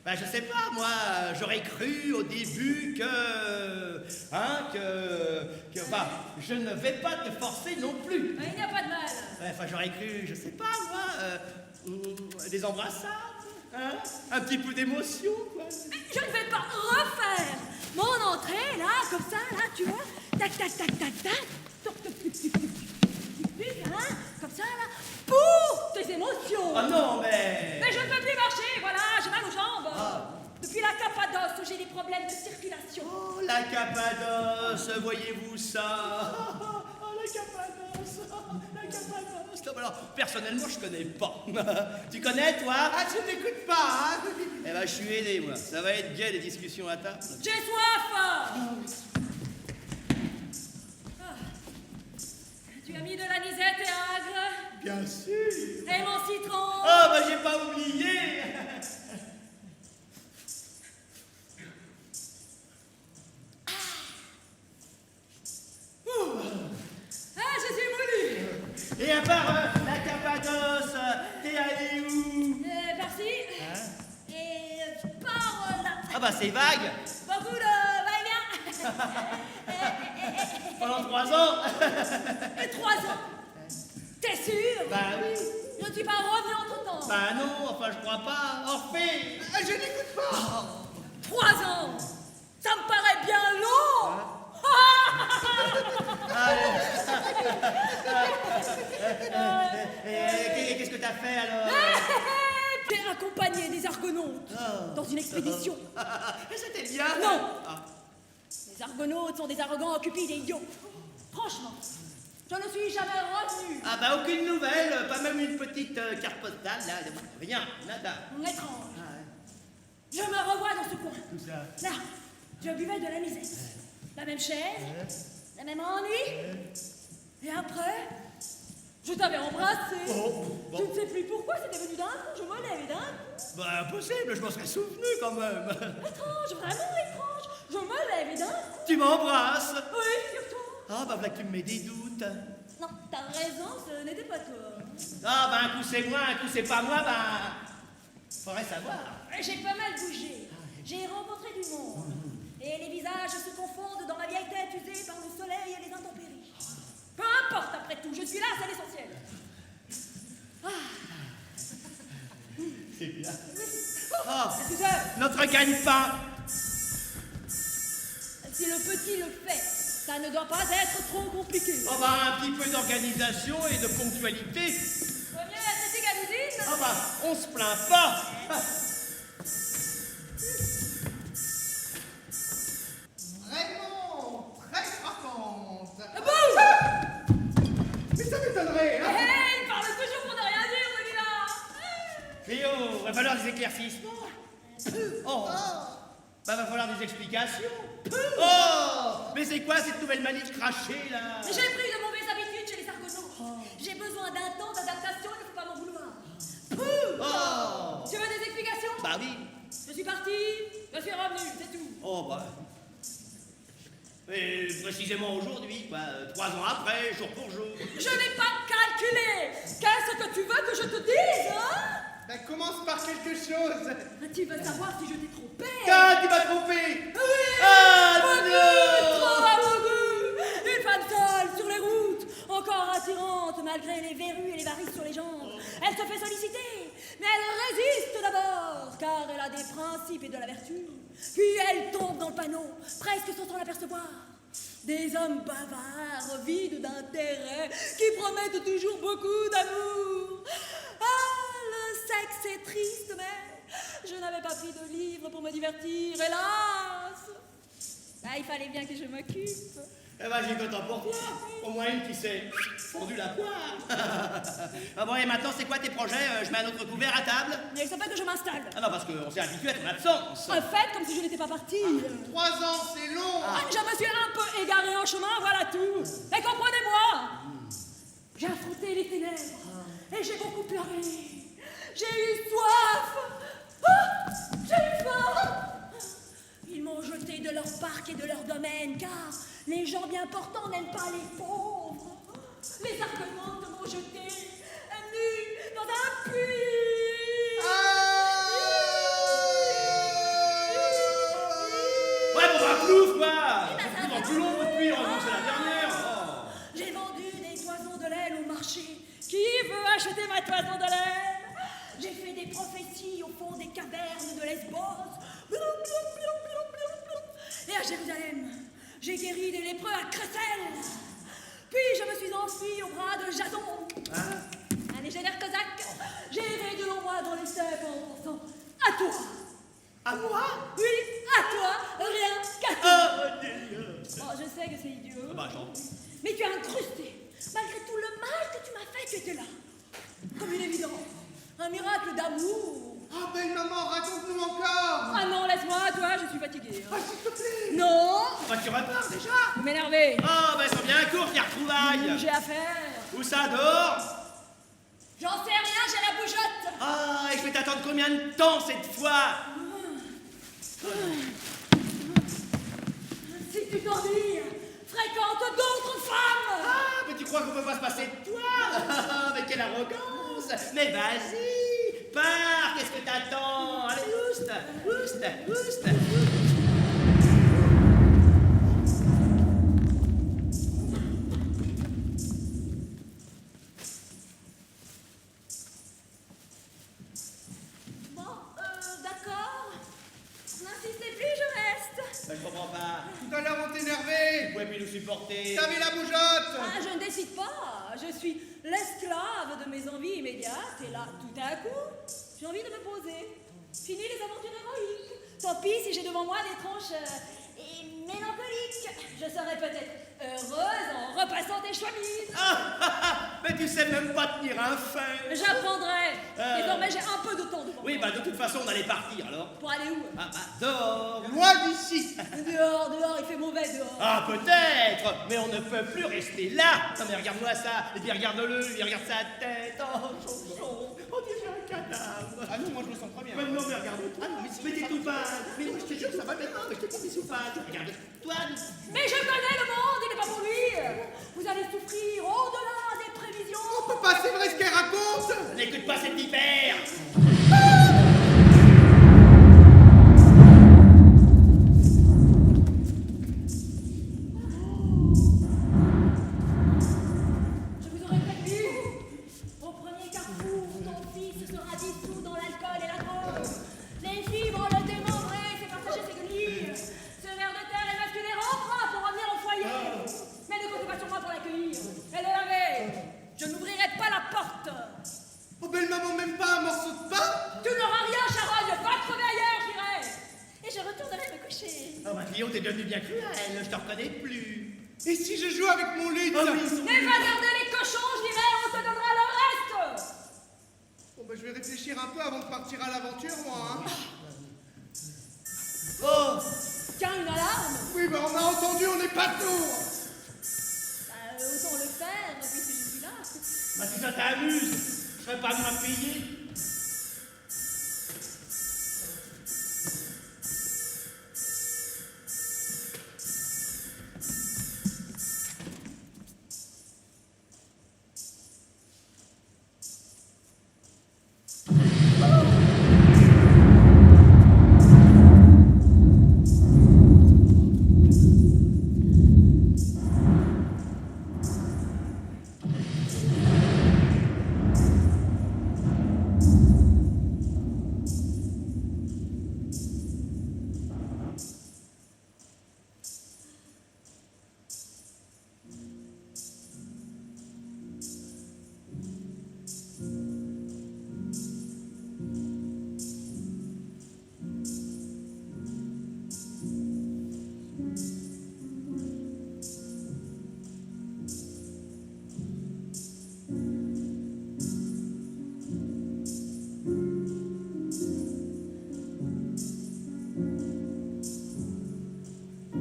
Bah je sais pas, moi, j'aurais cru au début que... Enfin, je ne vais pas te forcer non plus. Il n'y a pas de mal. Ouais, enfin, j'aurais cru, je sais pas, moi, des embrassades, hein, un petit peu d'émotion, quoi. Mais je ne vais pas refaire mon entrée, là, comme ça, là, tu vois. Tac, tac, tac, tac, tac. Toc, toc, tic, tic, tic, tic, tic, hein, comme ça, là, pour tes émotions. Ah non, mais... Mais je ne peux plus marcher, voilà, j'ai mal aux jambes. Depuis la Cappadoce, j'ai des problèmes de circulation. Oh, la Cappadoce, voyez-vous ça? Oh, la Cappadoce, la Cappadoce. Non, mais alors, personnellement, je connais pas. Tu connais, toi? Ah, tu n'écoutes pas, hein? Eh ben, je suis aidé, moi. Ça va être gai, les discussions à table. J'ai soif. Tu as mis de l'anisette et Agre? Bien sûr. Et mon citron? Oh, bah j'ai pas oublié. Ah, je suis moulu. Et à part la Cappadoce, t'es allé où? Par-ci. Et par là. Ah bah c'est vague. Beaucoup de va-et-vient. Pendant 3 ans. Et 3 ans. T'es sûr? Bah oui. Je ne suis pas revenu entre-temps. Bah non, enfin je crois pas. Orphée. Je n'écoute pas. 3 ans. Ça me paraît bien long. Et qu'est-ce que t'as fait alors? J'ai accompagné des argonautes dans une expédition. C'était bien. Non. Les argonautes sont des arrogants cupides et idiots. Franchement, je ne suis jamais revenu. Ah bah aucune nouvelle, pas même une petite carte postale là, rien, nada. Étrange. Je me revois dans ce coin. Tout ça. Là, je buvais de la misette. La même chaise, la même ennui. Et après, je t'avais embrassé. Je ne sais plus pourquoi c'était venu d'un coup. Je me lève et d'un coup. Bah impossible, je m'en serais souvenu quand même. Étrange, vraiment étrange. Je me lève et d'un coup. Tu m'embrasses. Oui, surtout. Ah bah voilà que tu me mets des doutes. Non, t'as raison, ce n'était pas toi. Ah bah un coup c'est moi, un coup c'est pas moi, bah... Faudrait savoir. J'ai pas mal bougé. J'ai rencontré du monde. Et les visages se confondent dans ma vieille tête usée par le soleil et les intempéries. Peu importe après tout, je suis là, c'est l'essentiel. C'est bien. Oh, Excusez, notre gagne-pain. si le petit le fait, ça ne doit pas être trop compliqué. Oh bah un petit peu d'organisation et de ponctualité. Première esthétique à l'usine. Ah bah on se plaint pas. Vraiment très frappante. Bouh! Mais ça m'étonnerait, hein. Il parle toujours pour ne rien dire, celui-là. Mais oh, va falloir des éclaircissements. Oh. Bah va falloir des explications. Oh. Mais c'est quoi cette nouvelle manie de cracher là? J'ai pris de mauvaises habitudes chez les argonautes. J'ai besoin d'un temps d'adaptation, il ne faut pas m'en vouloir. Oh. Tu veux des explications? Bah oui. Je suis parti, je suis revenu, c'est tout. Oh bah. Et précisément aujourd'hui, quoi, 3 ans après, jour pour jour. Je n'ai pas calculé. Qu'est-ce que tu veux que je te dise, hein? Ben, commence par quelque chose. Tu veux savoir si je t'ai trompé? Ah, tu m'as trompé. Oui. Ah Trop non. à mon goût. Une femme seule sur les routes, encore attirante malgré les verrues et les varices sur les jambes. Elle se fait solliciter, mais elle résiste d'abord, car elle a des principes et de la vertu. Puis elle tombe dans le panneau, presque sans s'en apercevoir. Des hommes bavards, vides d'intérêt, qui promettent toujours beaucoup d'amour. Ah, le sexe est triste, mais je n'avais pas pris de livre pour me divertir, hélas. Ah, il fallait bien que je m'occupe. Eh ben, j'ai content pour toi. Au moins une qui s'est fondue la poire. Ah bon, et maintenant, c'est quoi tes projets? Je mets un autre couvert à table? Mais il faut pas que je m'installe. Ah non, parce qu'on s'est habitué à ton absence. En fait, comme si je n'étais pas partie. 3 ans, c'est long. Je me suis un peu égarée en chemin, voilà tout. Et comprenez-moi, j'ai affronté les ténèbres et j'ai beaucoup pleuré. J'ai eu soif. J'ai eu faim. Ils m'ont jeté de leur parc et de leur domaine, car les gens bien portants n'aiment pas les pauvres. Les argonautes m'ont jeté nus dans un puits. Ouais, bon, bah, plouf, quoi. ben, ça Dans va. plus long depuis, on c'est la dernière. Oh. J'ai vendu des toisons de laine au marché. Qui veut acheter ma toison de laine? J'ai fait des prophéties au fond des cavernes de Lesbos. Bloum, bloum, bloum, bloum, bloum, bloum. Et à Jérusalem, j'ai guéri des lépreux à Crécelle. Puis je me suis enfuie au bras de Jason, un légionnaire cosaque. J'ai erré de longs mois dans les steppes en pensant à toi. À moi? Oui, à toi, rien qu'à toi. Oh, mon Dieu. Oh, je sais que c'est idiot. Ah bah, j'en prie. Mais tu as incrusté. Malgré tout le mal que tu m'as fait, tu étais là. Comme une évidence. Un miracle d'amour. Ah, belle maman, raconte-nous encore. Ah non, laisse-moi, toi, je suis fatiguée. Ah, s'il te plaît. Non, Bah, tu repars déjà. vous m'énervez. Oh, bah, elles sont bien courtes, les retrouvailles. J'ai affaire. Où ça, dehors? J'en sais rien, j'ai la bougeotte. Ah, et je vais t'attendre combien de temps cette fois? Si tu t'ennuies, fréquente d'autres femmes. Ah, mais tu crois qu'on peut pas se passer de toi? Ah, mais quelle arrogance! Mais vas-y, pars, qu'est-ce que t'attends? Allez, oust, oust, oust. D'accord. N'insistez plus, je reste. Ben, je comprends pas. Tout à l'heure, on t'énervait. Vous pouvez plus nous supporter. T'avais la bougeotte. Ah, je ne décide pas. Je suis l'esclave de mes envies immédiates. Et là, tout à coup, j'ai envie de me poser. Fini les aventures héroïques. Tant pis si j'ai devant moi des tranches mélancoliques. Je serai peut-être heureuse en repassant tes chemises. Mais tu sais même pas tenir un fer. J'apprendrai. Désormais, j'ai un peu de temps devant Oui, moi. bah de toute façon, on allait partir alors. Pour aller où? Dehors. Loin d'ici. Dehors, dehors, il fait mauvais dehors. Ah, peut-être, mais on ne peut plus rester là. Non, mais regarde-moi ça, et puis regarde-le, et regarde sa tête. Oh, chonchon, on dirait un cadavre. Ah non, moi je me sens très bien. Mais non, mais regarde-toi. Ah non, mais si, mais t'es ça tout pâle. Mais moi, je te jure, ça va maintenant, mais je t'ai dit, pâle. Regarde-toi. Mais je connais le monde, il n'est pas pour lui. Vous allez souffrir au-delà des prévisions. On peut pas, c'est vrai ce qu'elle raconte. N'écoute pas cette vipère. Je vous aurais prévenu. Au premier carrefour, ton fils sera dissous dans l'alcool et la drogue. Les fibres le démembrées, c'est partager ses guenilles. Ce ver de terre émasculé rentrera pour revenir au foyer. Mais ne comptez pas sur moi pour l'accueillir. Elle est lavée. Je n'ouvrirai pas la porte. Oh, belle maman, même pas un morceau de pain. Tu n'auras rien, charogne. Va crever ailleurs, j'irai. Et je retournerai me coucher. Oh, ma Cléo, t'es devenue bien cruelle, je te reconnais plus. Et si je joue avec mon luth? Oh, oui. Mais va garder les cochons, je dirai, on te donnera le reste. Bon, bah, je vais réfléchir un peu avant de partir à l'aventure, moi. Hein. Oh, Tiens, une alarme. Oui, bah, on a entendu, on n'est pas sourds. Autant le faire, puisque je suis là. bah si ça t'amuse, je serais pas moins payé.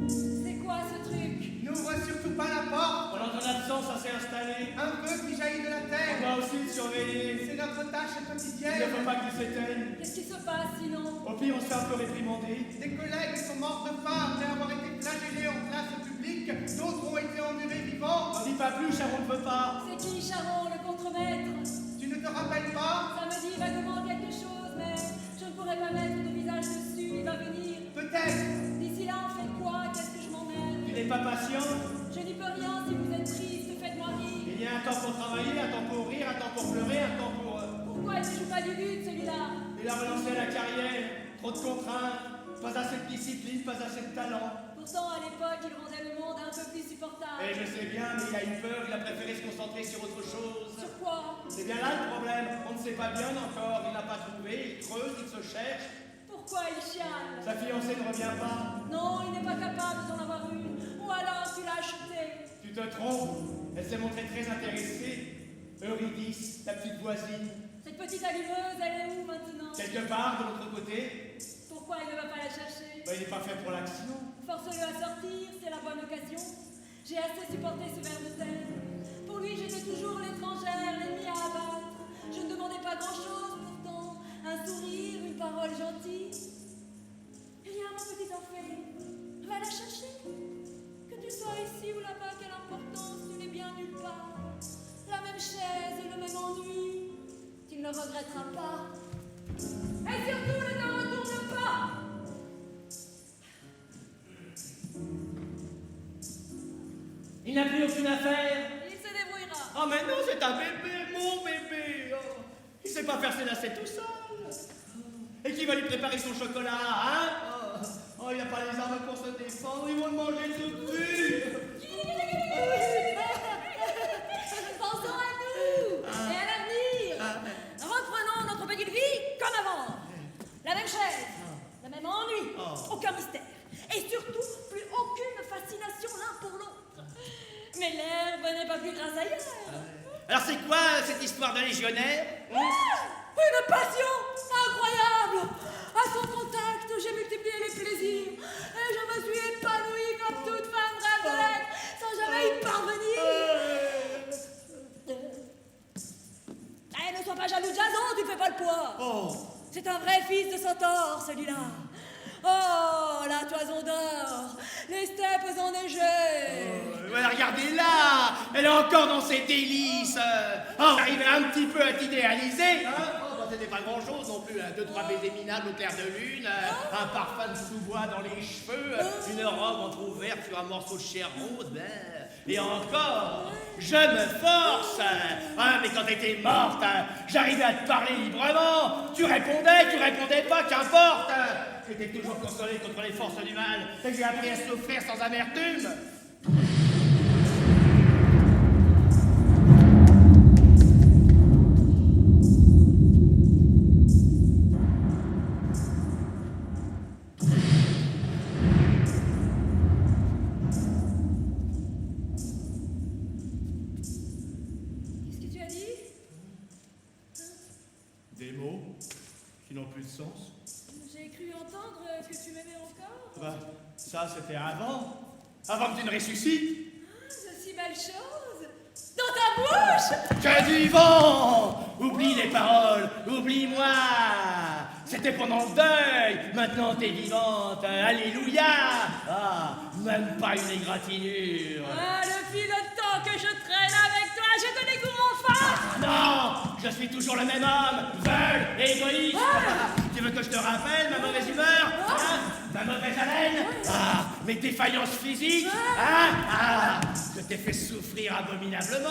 C'est quoi ce truc? N'ouvre surtout pas la porte. Pendant ton absence, ça s'est installé. Un feu qui jaillit de la On terre. doit aussi le surveiller. C'est notre tâche Il ne quotidienne. faut pas qu'il s'éteigne. Qu'est-ce qui se passe sinon? Au pire, on se fait un peu réprimander. Des collègues sont morts de faim après avoir été flagellés en place publique. D'autres ont été emmurés vivants. On dit pas plus, Charon ne veut pas. C'est qui, Charon, le contremaître? Tu ne te rappelles pas? Ça me dit vaguement quelque chose, mais je ne pourrais pas mettre de visage dessus, il va venir. Peut-être. D'ici là, on fait quoi? Qu'est-ce que je m'emmène? Tu n'es pas patient. Je n'y peux rien, si vous êtes triste, faites-moi rire. Il y a un temps pour travailler, un temps pour rire, un temps pour pleurer, un temps pour... Pourquoi il ne joue pas du but, celui-là? Il a relancé à la carrière. Trop de contraintes, pas assez de discipline, pas assez de talent. Pourtant, à l'époque, il rendait le monde un peu plus supportable. Et je sais bien, mais il a eu peur, il a préféré se concentrer sur autre chose. Sur quoi? C'est bien là le problème, on ne sait pas bien encore, il n'a pas trouvé, il creuse, il se cherche. Pourquoi il chiale? Sa fiancée ne revient pas. Non, il n'est pas capable d'en avoir une. Ou alors tu l'as achetée. Tu te trompes, elle s'est montrée très intéressée. Eurydice, ta petite voisine, Cette petite allumeuse, elle est où maintenant? quelque part de l'autre côté. Pourquoi il ne va pas la chercher? Ben, il n'est pas fait pour l'accident. Force-le à sortir, c'est la bonne occasion. J'ai assez supporté ce ver de terre. Pour lui, j'étais toujours l'étrangère, l'ennemi à abattre. Je ne demandais pas grand-chose pourtant. Un sourire, une parole gentille. Viens, mon petit enfant, va la chercher. Que tu sois ici ou là-bas, quelle importance, tu n'es bien nulle part. La même chaise et le même ennui. Tu ne le regretteras pas. Et surtout, ne t'en retourne pas. Il n'a plus aucune affaire. Il se débrouillera. Oh mais non, c'est un bébé, mon bébé. Oh, il sait pas faire ses lacets tout seul. Et qui va lui préparer son chocolat, hein? Oh, il n'a pas les armes pour se défendre, ils vont le manger tout de suite. Pensons à nous et à l'avenir. Reprenons notre petite vie comme avant. La même chaise, le même ennui, aucun mystère. Et surtout, plus aucune fascination l'un pour l'autre. Mais l'herbe n'est pas plus grasse ailleurs. Alors c'est quoi cette histoire de légionnaire? Une passion incroyable. À son contact, j'ai multiplié les plaisirs. Et je me suis épanouie comme toute femme rêve de l'être, sans jamais y parvenir. Ne sois pas jaloux, Jason, tu fais pas le poids. C'est un vrai fils de Centaure, celui-là. Oh, la toison d'or, les steppes enneigées. Regardez-la, elle est encore dans ses délices. J'arrivais un petit peu à t'idéaliser. C'était pas grand-chose non plus. 2-3 baisers minables au clair de lune, un parfum de sous-bois dans les cheveux, une robe entrouverte sur un morceau de chair rose. Et encore, je me force. Mais quand t'étais morte, j'arrivais à te parler librement. Tu répondais pas, qu'importe. J'étais toujours consolé contre les forces du mal. Et j'ai appris à souffrir sans amertume. Qu'est-ce que tu as dit? Des mots qui n'ont plus de sens. J'ai cru entendre que tu m'aimais encore. Bah, ça c'était avant. Avant que tu ne ressuscites. De si belles choses. Dans ta bouche. Que du vent! Oublie les paroles, oublie-moi! C'était pendant le deuil, maintenant t'es vivante, alléluia! Même pas une égratignure! Depuis le temps que je traîne avec toi, je te découvre enfin. Non! Je suis toujours le même homme, veule et égoïste! Tu veux que je te rappelle ma mauvaise humeur? Ma mauvaise haleine? Mes défaillances physiques? Je t'ai fait souffrir abominablement!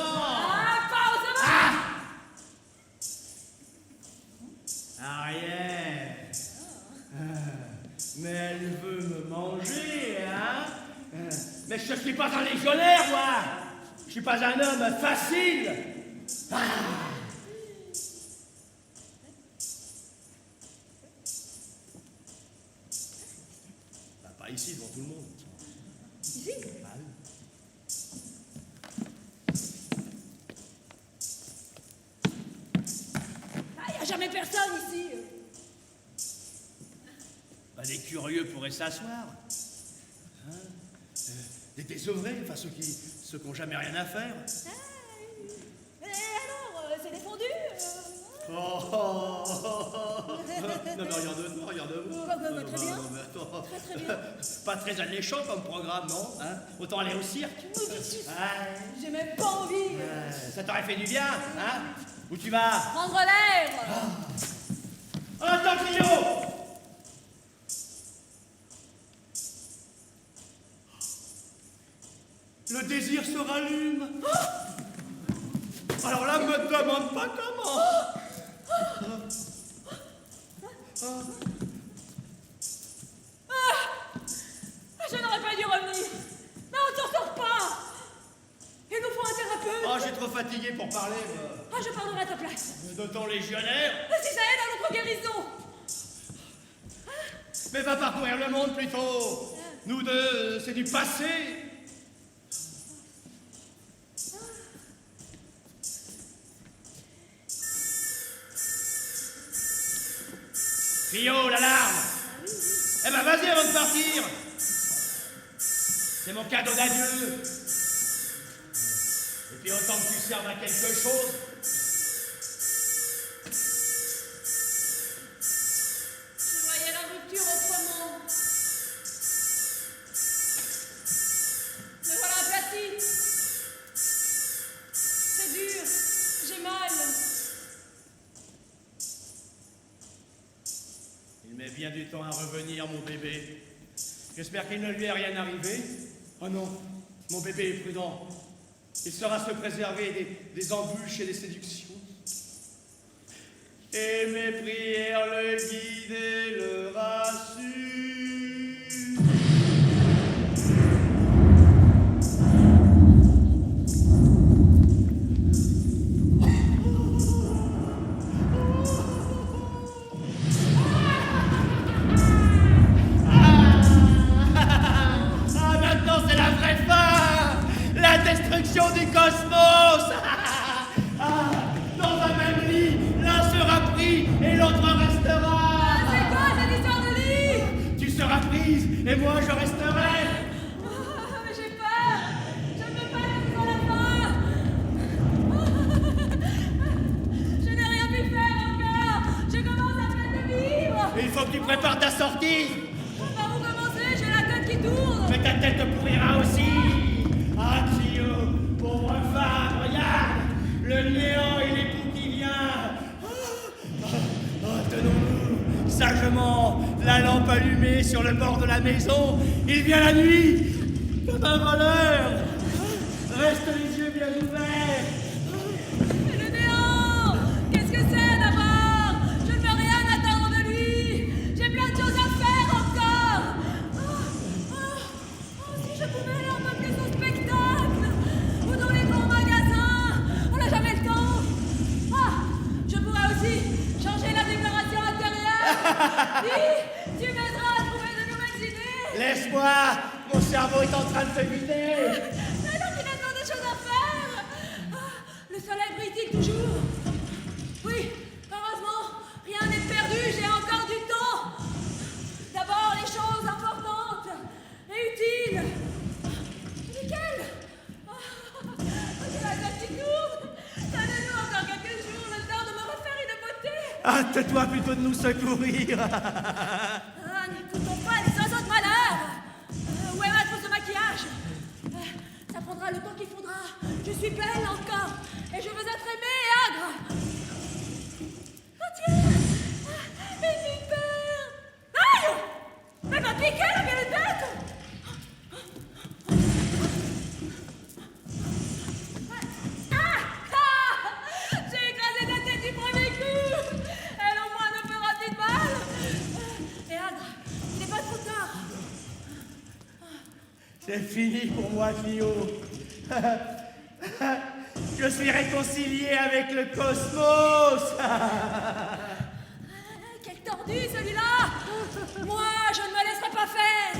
Pas autrement. Ariel. Mais elle veut me manger, hein? Mais je suis pas un légionnaire, moi! Je suis pas un homme facile! Pas ici, devant tout le monde. Ici? Il n'y a jamais personne ici. Des curieux pourraient s'asseoir. Des désœuvrés, enfin ceux qui n'ont jamais rien à faire. Et alors, c'est défendu. Non mais regarde-moi. Très bien. Très bien. Pas très alléchant comme programme, non? Autant aller au cirque. J'ai même pas envie. Ça t'aurait fait du bien, hein? Où tu vas? Prendre l'air. Attends, Clio! Le désir se rallume. Alors là, me demande pas comment. Je n'aurais pas dû revenir. Mais on ne s'en sort pas. Il nous faut un thérapeute. Oh, j'ai trop fatigué pour parler. Je parlerai à ta place. De ton légionnaire. Si ça aide à notre guérison. Mais va parcourir le monde plutôt. Nous deux, c'est du passé. Fio, l'alarme! Eh ben vas-y avant de partir! C'est mon cadeau d'adieu! Et puis autant que tu serves à quelque chose, Il met bien du temps à revenir, mon bébé. J'espère qu'il ne lui est rien arrivé. Oh non, mon bébé est prudent. Il saura se préserver des embûches et des séductions. Et mes prières le guident et le rassurent. Destruction du cosmos. Dans un même lit, l'un sera pris et l'autre restera. C'est quoi cette histoire de lit? Tu seras prise et moi je resterai. Mais j'ai peur. Je ne peux pas jusqu'à la fin. Je n'ai rien pu faire encore. Je commence à peine de vivre. Il faut que tu prépares ta sortie. Par où commencer? J'ai la tête qui tourne. Mais ta tête te pourrira aussi. Ah, Clio, pauvre femme, regarde, le néant et l'époux qui vient. Tenons-nous sagement, la lampe allumée sur le bord de la maison. Il vient la nuit, comme un voleur. Reste les yeux bien ouverts. Mais le néant! Qu'est-ce que c'est d'abord? Je ne veux rien attendre de lui. J'ai plein de choses à faire encore. Si je pouvais leur montrer son spectacle ou dans les grands magasins, on n'a jamais le temps. Je pourrais aussi changer la décoration intérieure. Tu m'aideras à trouver de nouvelles idées. Laisse-moi, mon cerveau est en train de se vider. Mais donc il a tant de choses à faire. Le soleil brille toujours. Oui, heureusement, rien n'est perdu, j'ai encore du temps. D'abord les choses importantes et utiles. Lesquelles? J'ai la tête qui tourne. Donnez-nous encore quelques jours le temps de me refaire une beauté. Hâte-toi plutôt de nous secourir. N'écoutons pas les oiseaux de malheur. Où est ma trousse de maquillage? Ça prendra le temps qu'il faudra. Je suis belle encore. Et je veux être aimée et agre. Oh tiens! Une vipère! Aïe! Elle m'a piqué la belle bête! J'ai écrasé ta tête du premier coup! Elle au moins ne fera plus de mal! Et agre, il n'est pas trop tard! C'est fini pour moi, Clio. Je suis réconcilié avec le cosmos. Quel tordu celui-là! Moi, je ne me laisserai pas faire!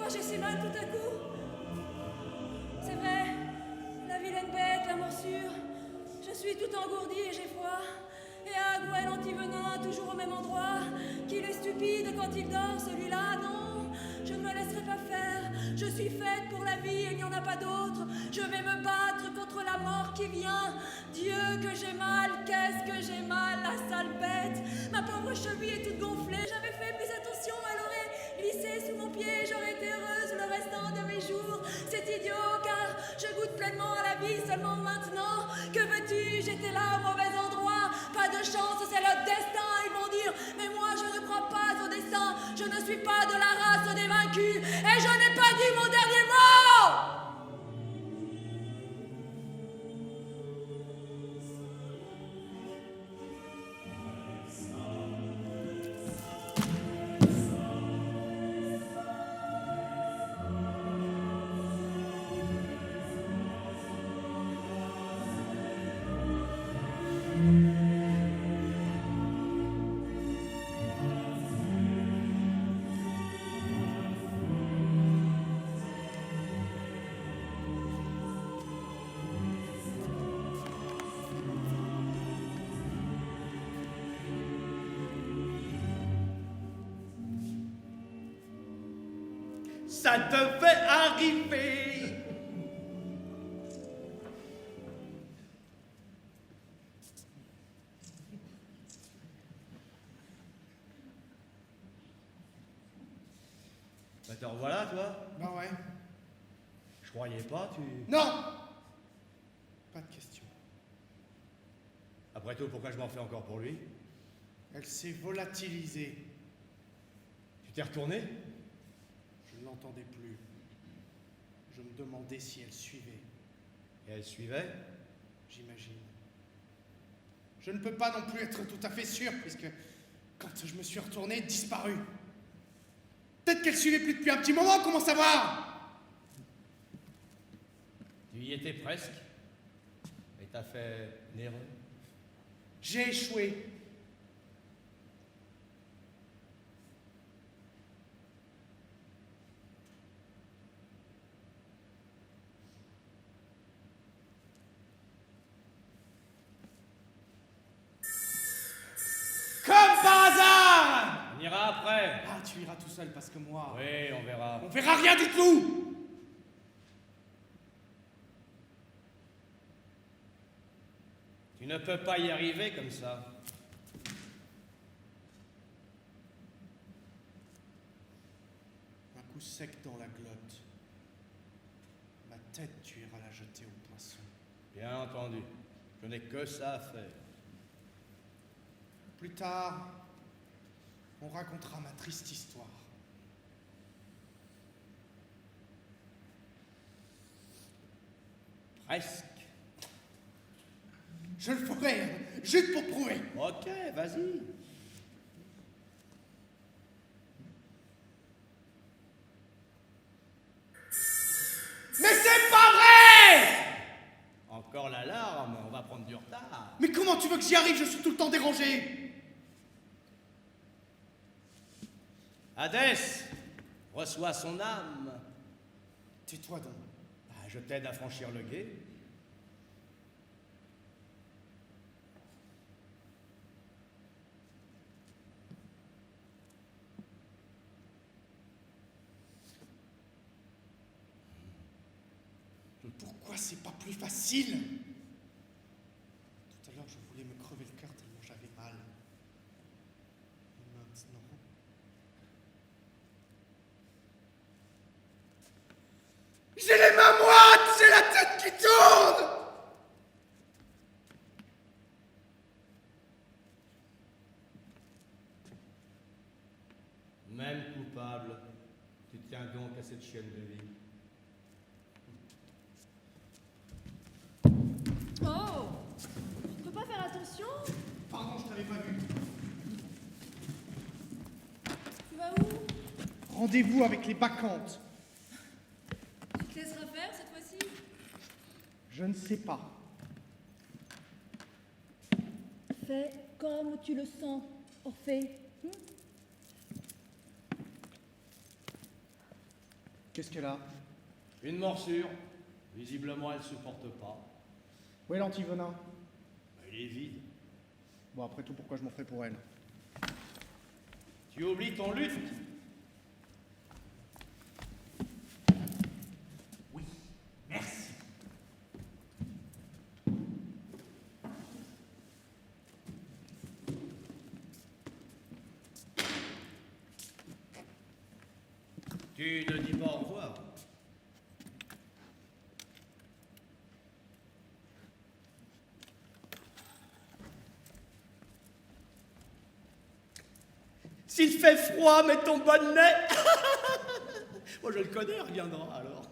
j'ai si mal tout à coup? C'est vrai, la vilaine bête, la morsure. Je suis tout engourdie et j'ai froid. Et à Gwen anti-venin, toujours au même endroit. Qu'il est stupide quand il dort, celui-là, non. Je ne me laisserai pas faire. Je suis faite pour la vie et il n'y en a pas d'autre. Je vais me battre contre la mort qui vient. Dieu, que j'ai mal, qu'est-ce que j'ai mal, la sale bête. Ma pauvre cheville est toute gonflée. J'avais fait plus attention, elle aurait glissé sous mon pied. J'aurais été heureuse le restant de mes jours. C'est idiot car je goûte pleinement à la vie seulement maintenant. Que veux-tu, j'étais là au mauvais endroit. Pas de chance, c'est le destin, ils vont dire. Mais moi je ne crois pas au destin. Je ne suis pas de la race des vaincus. Et je n'ai pas dit mon dernier mot. Ça te fait arriver. Bah te revoilà, toi? Bah ouais. Je croyais pas, tu... Non! Pas de question. Après tout, pourquoi je m'en fais encore pour lui? Elle s'est volatilisée. Tu t'es retourné? Je ne l'entendais plus. Je me demandais si elle suivait. Et elle suivait? J'imagine. Je ne peux pas non plus être tout à fait sûr, puisque quand je me suis retourné, disparu. Peut-être qu'elle suivait plus depuis un petit moment, comment savoir? Tu y étais presque. Et t'as fait une erreur. J'ai échoué. Comme par hasard! On ira après. Ah, tu iras tout seul parce que moi... Oui, on verra. On verra rien du tout! Tu ne peux pas y arriver comme ça. Un coup sec dans la glotte. Ma tête, tu iras la jeter au poisson. Bien entendu. Je n'ai que ça à faire. Plus tard, on racontera ma triste histoire. Presque. Je le ferai, juste pour prouver. Ok, vas-y. Mais c'est pas vrai! Encore l'alarme, on va prendre du retard. Mais comment tu veux que j'y arrive? Je suis tout le temps dérangé. Hadès reçoit son âme. Tais-toi donc. Bah, je t'aide à franchir le gué. Pourquoi c'est pas plus facile? Tout à l'heure, je voulais me crever le cœur tellement j'avais mal. Et maintenant... J'ai les mains moites, j'ai la tête qui tourne! Même coupable, tu tiens donc à cette chienne de vie. Oh, tu peux pas faire attention? Pardon, je t'avais pas vu. Tu vas où? Rendez-vous avec les bacchantes. Tu te laisseras faire cette fois-ci? Je ne sais pas. Fais comme tu le sens, Orphée. Qu'est-ce qu'elle a? Une morsure. Visiblement, elle ne supporte pas. Où est l'antivenin? Il est vide. Bon, après tout, pourquoi je m'en ferais pour elle? Tu oublies ton lutte. Oui, merci. Tu ne dis pas au revoir. S'il fait froid, mets ton bonnet. Moi, je le connais, il reviendra alors.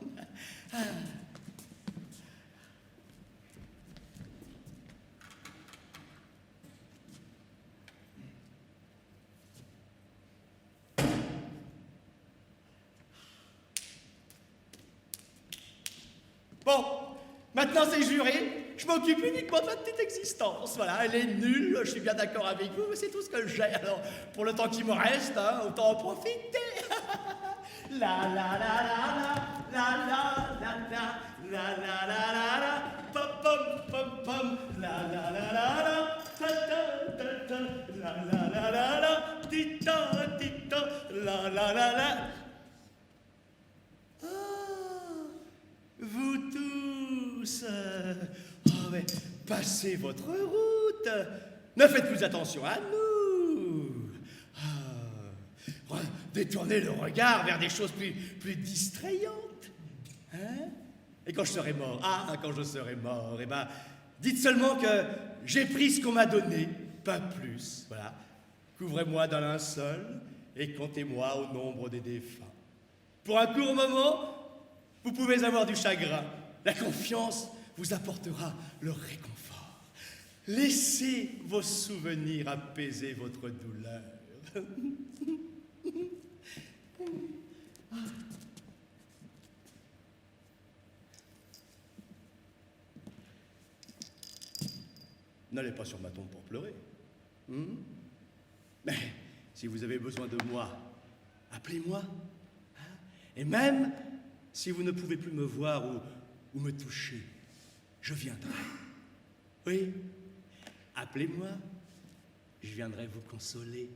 Bon, maintenant c'est juré, je m'occupe uniquement de ma petite existence. Voilà, elle est nulle, je suis bien d'accord avec vous, mais c'est tout ce que j'ai. Alors, pour le temps qui me reste, hein, autant en profiter. La la la la la la la la la la la la la pom pom pom pom la la la la la ta ta ta ta la la la la la ti ta la la la la. Vous tous, mais passez votre route, ne faites plus attention à nous. Détournez le regard vers des choses plus distrayantes. Hein? Et quand je serai mort, quand je serai mort, eh ben, dites seulement que j'ai pris ce qu'on m'a donné, pas plus. Voilà. Couvrez-moi d'un linceul et comptez-moi au nombre des défunts. Pour un court moment, vous pouvez avoir du chagrin. La confiance vous apportera le réconfort. Laissez vos souvenirs apaiser votre douleur. N'allez pas sur ma tombe pour pleurer. Mais si vous avez besoin de moi, appelez-moi. Et même si vous ne pouvez plus me voir ou me toucher, je viendrai. Oui, appelez-moi, je viendrai vous consoler.